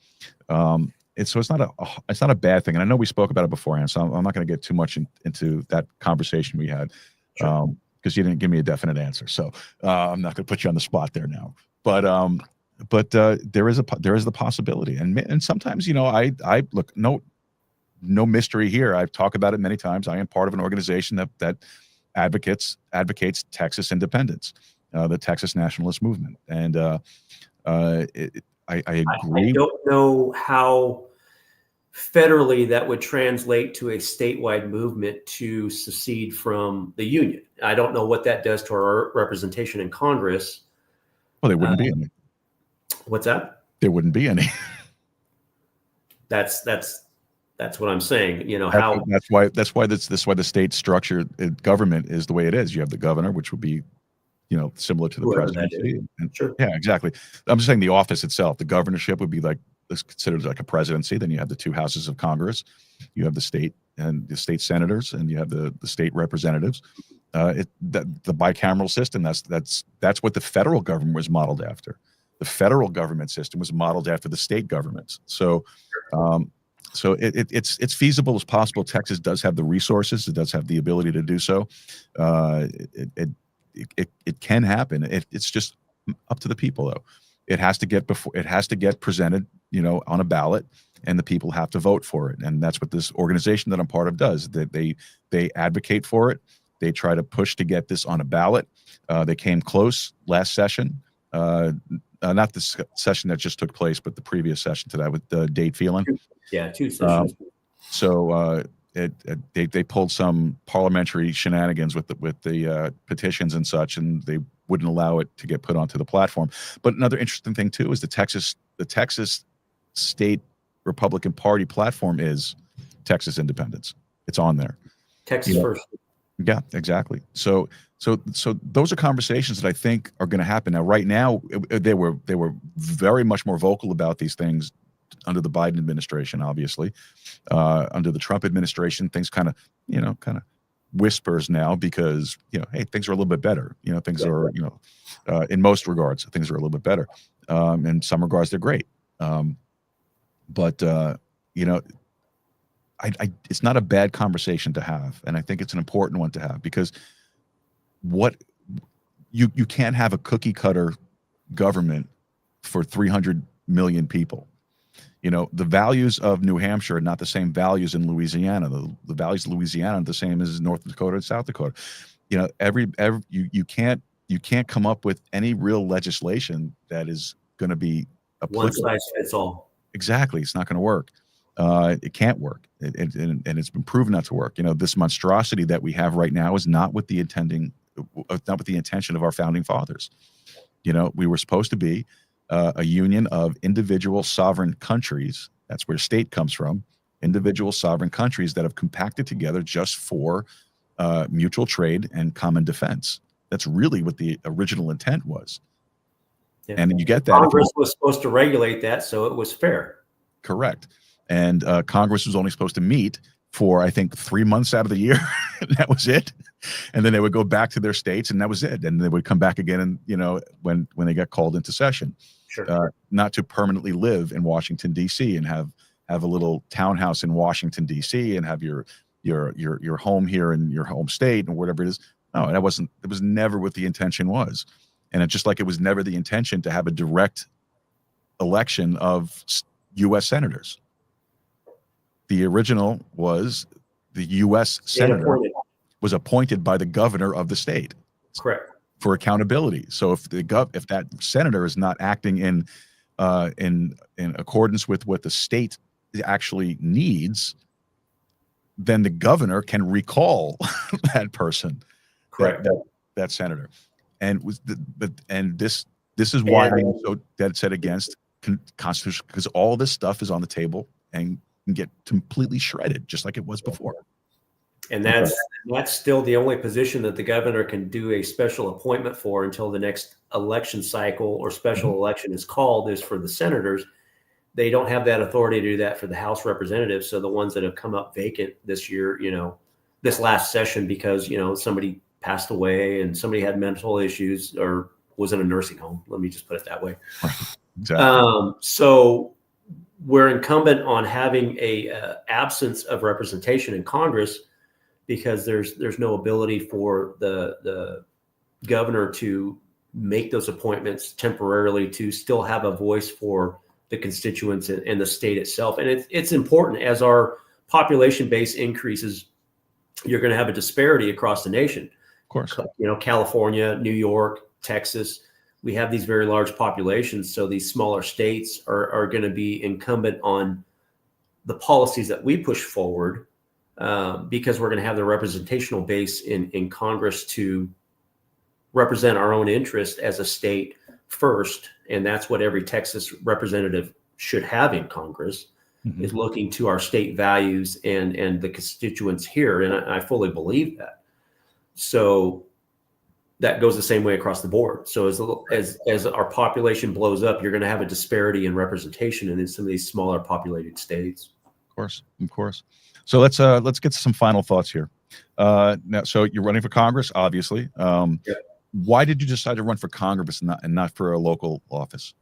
It's not a bad thing, and I know we spoke about it beforehand, so I'm not going to get too much into that conversation we had, because you didn't give me a definite answer. So I'm not going to put you on the spot there now. But there is the possibility, and sometimes I look, no mystery here. I've talked about it many times. I am part of an organization that advocates Texas independence, the Texas Nationalist Movement, and I agree. I don't know how federally that would translate to a statewide movement to secede from the Union. I don't know what that does to our representation in Congress. Well, there wouldn't be any. What's that? There wouldn't be any. That's what I'm saying. That's why the state structure government is the way it is. You have the governor, which would be similar to the presidency. Sure. Yeah, exactly. I'm just saying the office itself, the governorship would be considered like a presidency. Then you have the two houses of Congress, you have the state and the state senators, and you have the state representatives. The bicameral system. That's what the federal government was modeled after. The federal government system was modeled after the state governments. So it's feasible as possible. Texas does have the resources. It does have the ability to do so. It can happen. It's just up to the people, though. It has to get presented, on a ballot, and the people have to vote for it. And that's what this organization that I'm part of does. That they advocate for it. They try to push to get this on a ballot. They came close last session. Not this session that just took place, but the previous session to that with Dade Phelan. Yeah, 2 sessions. They pulled some parliamentary shenanigans with the petitions and such, and they wouldn't allow it to get put onto the platform. But another interesting thing too is the Texas State Republican Party platform is Texas independence. It's on there. Texas first. Yeah, exactly. So those are conversations that I think are going to happen. Now, right now, they were very much more vocal about these things under the Biden administration, obviously. Under the Trump administration, things kind of whispers now because, hey, things are a little bit better. Things are, in most regards, things are a little bit better. In some regards, they're great. It's not a bad conversation to have, and I think it's an important one to have, because you can't have a cookie cutter government for 300 million people. The values of New Hampshire are not the same values in Louisiana. The values of Louisiana are the same as North Dakota and South Dakota. You can't come up with any real legislation that is going to be applicable. One size fits all. Exactly, it's not going to work. It can't work, and it's been proven not to work. This monstrosity that we have right now is not with the intention of our founding fathers. We were supposed to be a union of individual sovereign countries. That's where state comes from. Individual sovereign countries that have compacted together just for mutual trade and common defense. That's really what the original intent was. Yeah. And you get that. Congress was supposed to regulate that, so it was fair. Correct. and Congress was only supposed to meet for, I think, 3 months out of the year. That was it. And then they would go back to their states, and that was it. And they would come back again, and when they got called into session. Sure. Not to permanently live in Washington D.C. and have a little townhouse in Washington D.C. and have your home here in your home state and whatever it is. No, it was never what the intention was. And it's just like it was never the intention to have a direct election of U.S. senators. The original was the U.S. senator was appointed by the governor of the state. Correct. For accountability. So if that senator is not acting in accordance with what the state actually needs, then the governor can recall that person, that senator. And this is why I'm so dead set against constitution, because all this stuff is on the table and can get completely shredded, just like it was before. And that's still the only position that the governor can do a special appointment for until the next election cycle or special election is called, is for the senators. They don't have that authority to do that for the House representatives. So the ones that have come up vacant this year, this last session, because, somebody passed away and somebody had mental issues or was in a nursing home. Let me just put it that way. Exactly. So we're incumbent on having a absence of representation in Congress, because there's no ability for the governor to make those appointments temporarily, to still have a voice for the constituents and the state itself. And it's important, as our population base increases, you're going to have a disparity across the nation. Of course. California, New York, Texas, we have these very large populations. So these smaller states are going to be incumbent on the policies that we push forward, because we're going to have the representational base in Congress to represent our own interest as a state first. And that's what every Texas representative should have in Congress, is looking to our state values and the constituents here. And I fully believe that. So that goes the same way across the board. So as our population blows up, you're going to have a disparity in representation in some of these smaller populated states. Of course. So let's get to some final thoughts here. Now, so you're running for Congress, obviously. Why did you decide to run for Congress and not for a local office?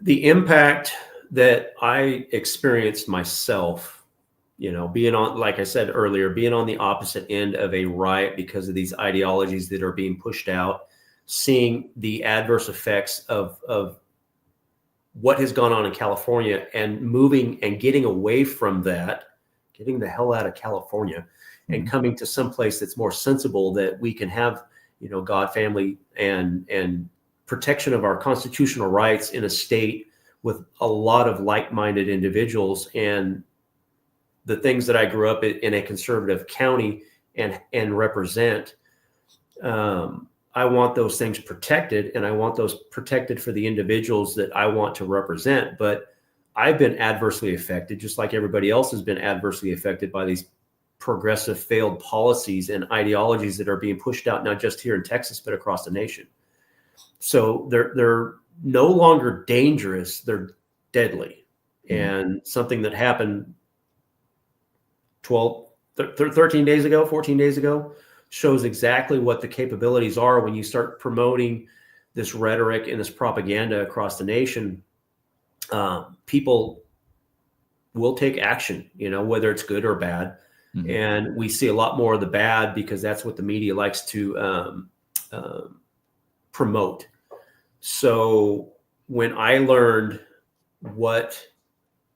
The impact that I experienced myself, being on, like I said earlier, being on the opposite end of a riot because of these ideologies that are being pushed out, seeing the adverse effects of what has gone on in California, and moving and getting away from that, getting the hell out of California and coming to some place that's more sensible, that we can have, God, family, and protection of our constitutional rights in a state with a lot of like-minded individuals. And the things that I grew up in a conservative county and represent, I want those things protected, and I want those protected for the individuals that I want to represent. But I've been adversely affected, just like everybody else has been adversely affected by these progressive failed policies and ideologies that are being pushed out, not just here in Texas, but across the nation. So they're no longer dangerous, they're deadly. And something that happened 13 days ago, 14 days ago, shows exactly what the capabilities are when you start promoting this rhetoric and this propaganda across the nation. People will take action, whether it's good or bad. And we see a lot more of the bad, because that's what the media likes to promote. So when I learned what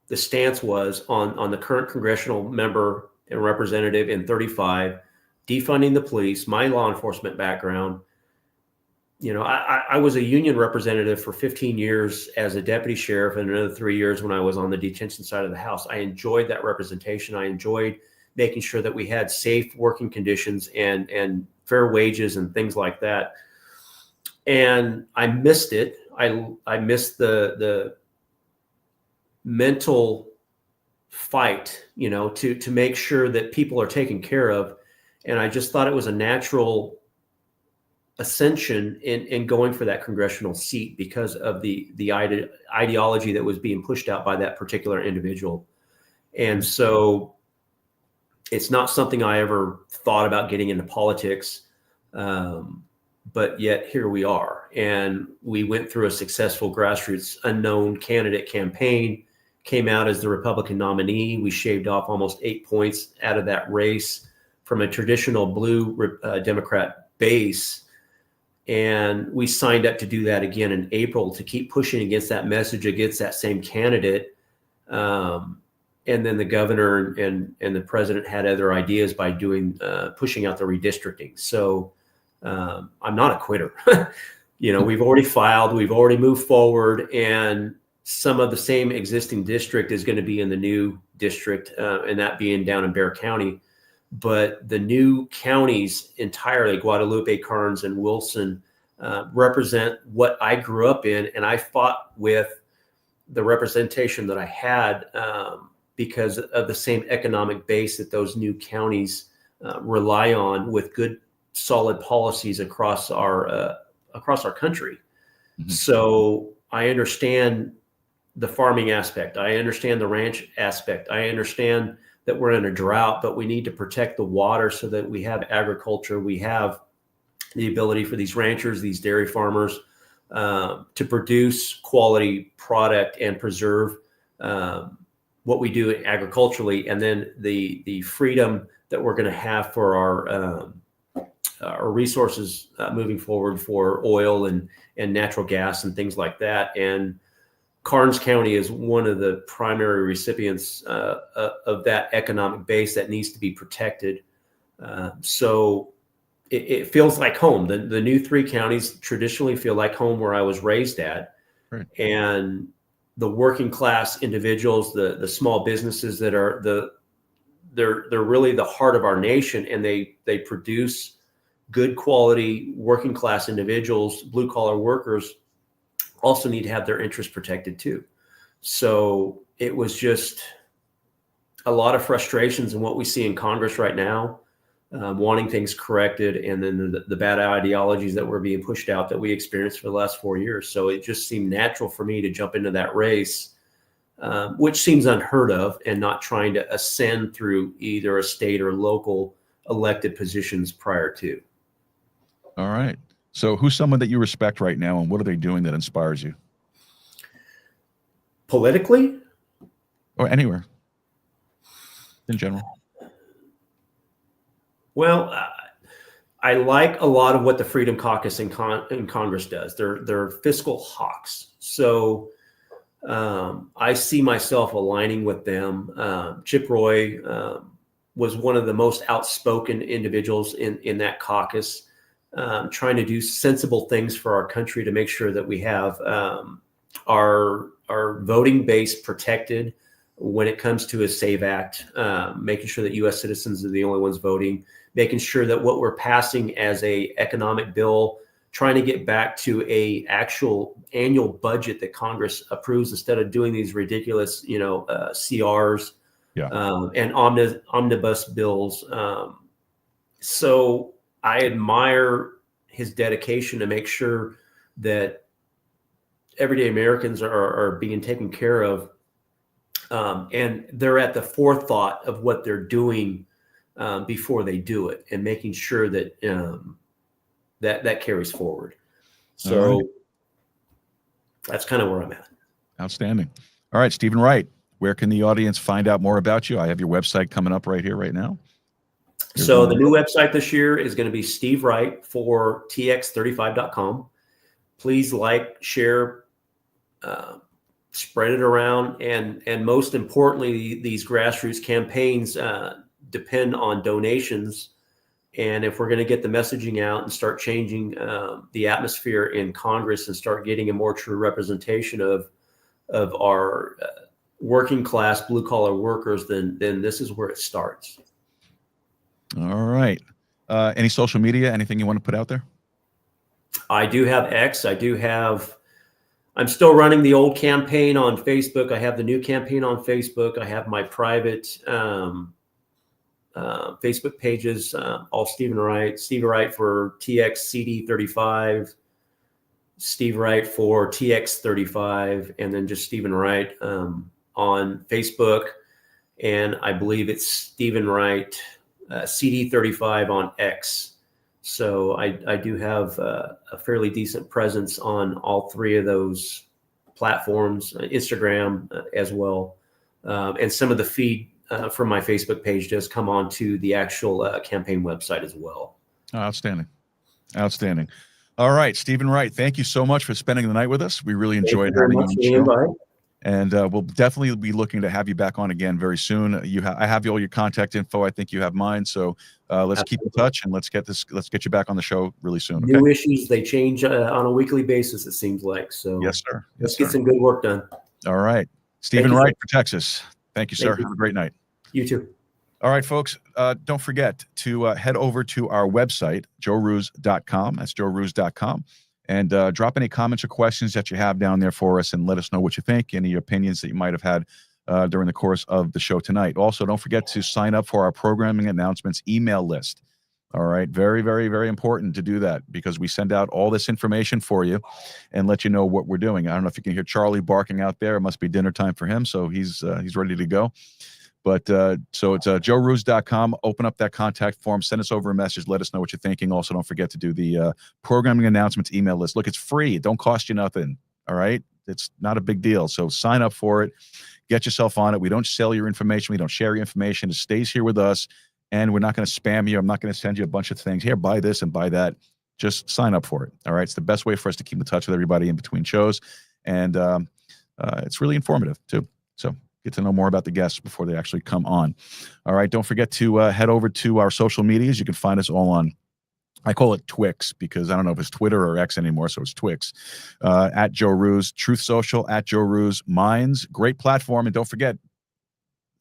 the stance was on the current congressional member and representative in 35, defunding the police, my law enforcement background, I was a union representative for 15 years as a deputy sheriff, and another 3 years when I was on the detention side of the house. I enjoyed that representation. I enjoyed making sure that we had safe working conditions and fair wages and things like that. And I missed it. I missed the mental fight, to make sure that people are taken care of. And I just thought it was a natural ascension in going for that congressional seat because of the ideology that was being pushed out by that particular individual. And so it's not something I ever thought about getting into politics. But yet here we are. And we went through a successful grassroots unknown candidate campaign, came out as the Republican nominee. We shaved off almost 8 points out of that race from a traditional blue Democrat base. And we signed up to do that again in April to keep pushing against that message, against that same candidate. And then the governor and the president had other ideas by doing pushing out the redistricting. So I'm not a quitter. We've already filed, we've already moved forward, and some of the same existing district is going to be in the new district, and that being down in Bexar County. But the new counties entirely, Guadalupe, Karnes, and Wilson, represent what I grew up in, and I fought with the representation that I had because of the same economic base that those new counties rely on, with good, solid policies across our country. Mm-hmm. So I understand the farming aspect. I understand the ranch aspect. I understand that we're in a drought, but we need to protect the water so that we have agriculture. We have the ability for these ranchers, these dairy farmers, to produce quality product and preserve what we do agriculturally, and then the freedom that we're going to have for our resources moving forward for oil and natural gas and things like that. And Karnes County is one of the primary recipients of that economic base that needs to be protected. So it feels like home. The new 3 counties traditionally feel like home, where I was raised at. Right. And the working class individuals, the small businesses that are they're really the heart of our nation, and they produce good quality working class individuals, blue collar workers, also need to have their interests protected too. So it was just a lot of frustrations in what we see in Congress right now, wanting things corrected, and then the bad ideologies that were being pushed out that we experienced for the last 4 years. So it just seemed natural for me to jump into that race, which seems unheard of, and not trying to ascend through either a state or local elected positions prior to. All right. So who's someone that you respect right now, and what are they doing that inspires you? Politically? Or anywhere in general? Well, I like a lot of what the Freedom Caucus in Congress does. They're fiscal hawks. So I see myself aligning with them. Chip Roy was one of the most outspoken individuals in that caucus, trying to do sensible things for our country to make sure that we have our voting base protected when it comes to a SAVE Act, making sure that U.S. citizens are the only ones voting, making sure that what we're passing as a economic bill, trying to get back to a actual annual budget that Congress approves instead of doing these ridiculous, CRs and omnibus bills. So I admire his dedication to make sure that everyday Americans are being taken care of. And they're at the forethought of what they're doing before they do it, and making sure that that carries forward. So that's kind of where I'm at. Outstanding. All right, Stephen Wright, where can the audience find out more about you? I have your website coming up right here, right now. So the new website this year is going to be Steve Wright for TX-35.com. Please like, share, spread it around. And most importantly, these grassroots campaigns depend on donations. And if we're going to get the messaging out and start changing the atmosphere in Congress and start getting a more true representation of our working class blue collar workers, then this is where it starts. All right. Any social media, anything you want to put out there? I do have X. I'm still running the old campaign on Facebook. I have the new campaign on Facebook. I have my private Facebook pages, all Stephen Wright. Steve Wright for TX-35, Steve Wright for TX-35, and then just Stephen Wright on Facebook. And I believe it's Stephen Wright CD35 on X. So I do have a fairly decent presence on all three of those platforms, Instagram as well. And some of the feed from my Facebook page does come on to the actual campaign website as well. Outstanding. Outstanding. All right, Stephen Wright, thank you so much for spending the night with us. We really enjoyed having you on the show. And we'll definitely be looking to have you back on again very soon. I have all your contact info. I think you have mine. So let's keep in touch and let's get you back on the show really soon. Okay? New issues, they change on a weekly basis, it seems like. So yes, sir. Let's get some good work done. All right. Stephen Wright for Texas. Thank you, sir. Have a great night. You too. All right, folks, don't forget to head over to our website, joeroos.com. That's joeroos.com. And drop any comments or questions that you have down there for us and let us know what you think, any opinions that you might have had during the course of the show tonight. Also, don't forget to sign up for our programming announcements email list. All right. Very, very, very important to do that because we send out all this information for you and let you know what we're doing. I don't know if you can hear Charlie barking out there. It must be dinner time for him. So he's ready to go. But so it's joeroos.com. Open up that contact form. Send us over a message. Let us know what you're thinking. Also, don't forget to do the programming announcements email list. Look, it's free. It don't cost you nothing. All right. It's not a big deal. So sign up for it. Get yourself on it. We don't sell your information. We don't share your information. It stays here with us. And we're not going to spam you. I'm not going to send you a bunch of things. Here, buy this and buy that. Just sign up for it. All right. It's the best way for us to keep in touch with everybody in between shows. And it's really informative, too. So get to know more about the guests before they actually come on. All right. Don't forget to head over to our social medias. You can find us all on, I call it Twix because I don't know if it's Twitter or X anymore. So it's Twix. At Joe Roos, Truth Social, at Joe Roos, Minds. Great platform. And don't forget,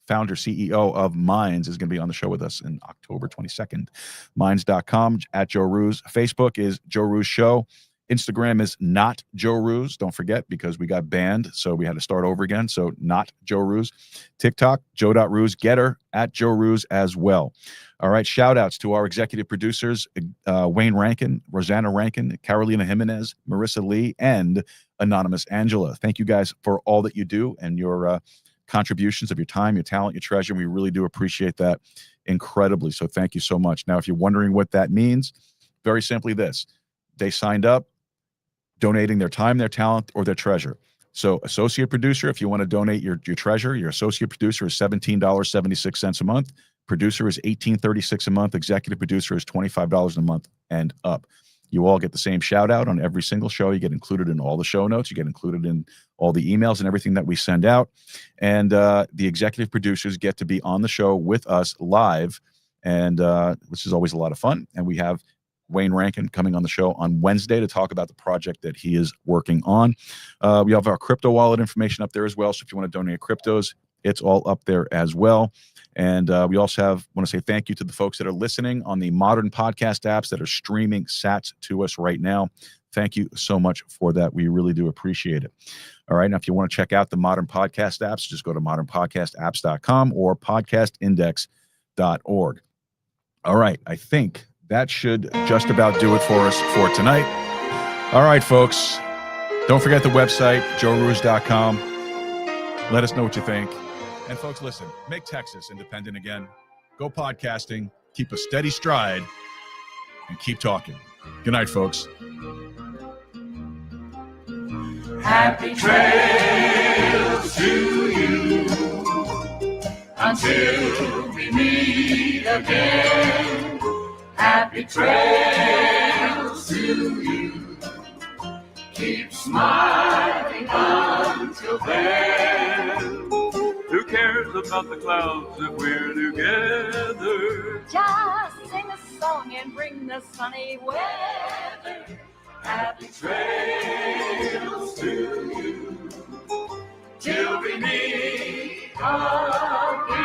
founder, CEO of Minds is going to be on the show with us in October 22nd. Minds.com, at Joe Roos. Facebook is Joe Roos Show. Instagram is not Joe Roos. Don't forget, because we got banned, so we had to start over again. So not Joe Roos. TikTok, Joe.Roos. Getter, at Joe Roos as well. All right, shout-outs to our executive producers, Wayne Rankin, Rosanna Rankin, Carolina Jimenez, Marissa Lee, and Anonymous Angela. Thank you guys for all that you do and your contributions of your time, your talent, your treasure. We really do appreciate that incredibly. So thank you so much. Now, if you're wondering what that means, very simply this. They signed up, donating their time, their talent, or their treasure. So associate producer, if you want to donate your treasure, your associate producer is $17.76 a month. Producer is $18.36 a month. Executive producer is $25 a month and up. You all get the same shout out on every single show. You get included in all the show notes. You get included in all the emails and everything that we send out. And the executive producers get to be on the show with us live, and which is always a lot of fun. And we have Wayne Rankin coming on the show on Wednesday to talk about the project that he is working on. We have our crypto wallet information up there as well. So if you want to donate cryptos, it's all up there as well. And we also want to say thank you to the folks that are listening on the modern podcast apps that are streaming sats to us right now. Thank you so much for that. We really do appreciate it. All right. Now, if you want to check out the modern podcast apps, just go to modernpodcastapps.com or podcastindex.org. All right. I think that should just about do it for us for tonight. All right, folks. Don't forget the website, joeroos.com. Let us know what you think. And folks, listen, make Texas independent again. Go podcasting, keep a steady stride, and keep talking. Good night, folks. Happy trails to you until we meet again. Happy trails to you. Keep smiling until then. Who cares about the clouds if we're together? Just sing a song and bring the sunny weather. Happy trails to you till we meet again.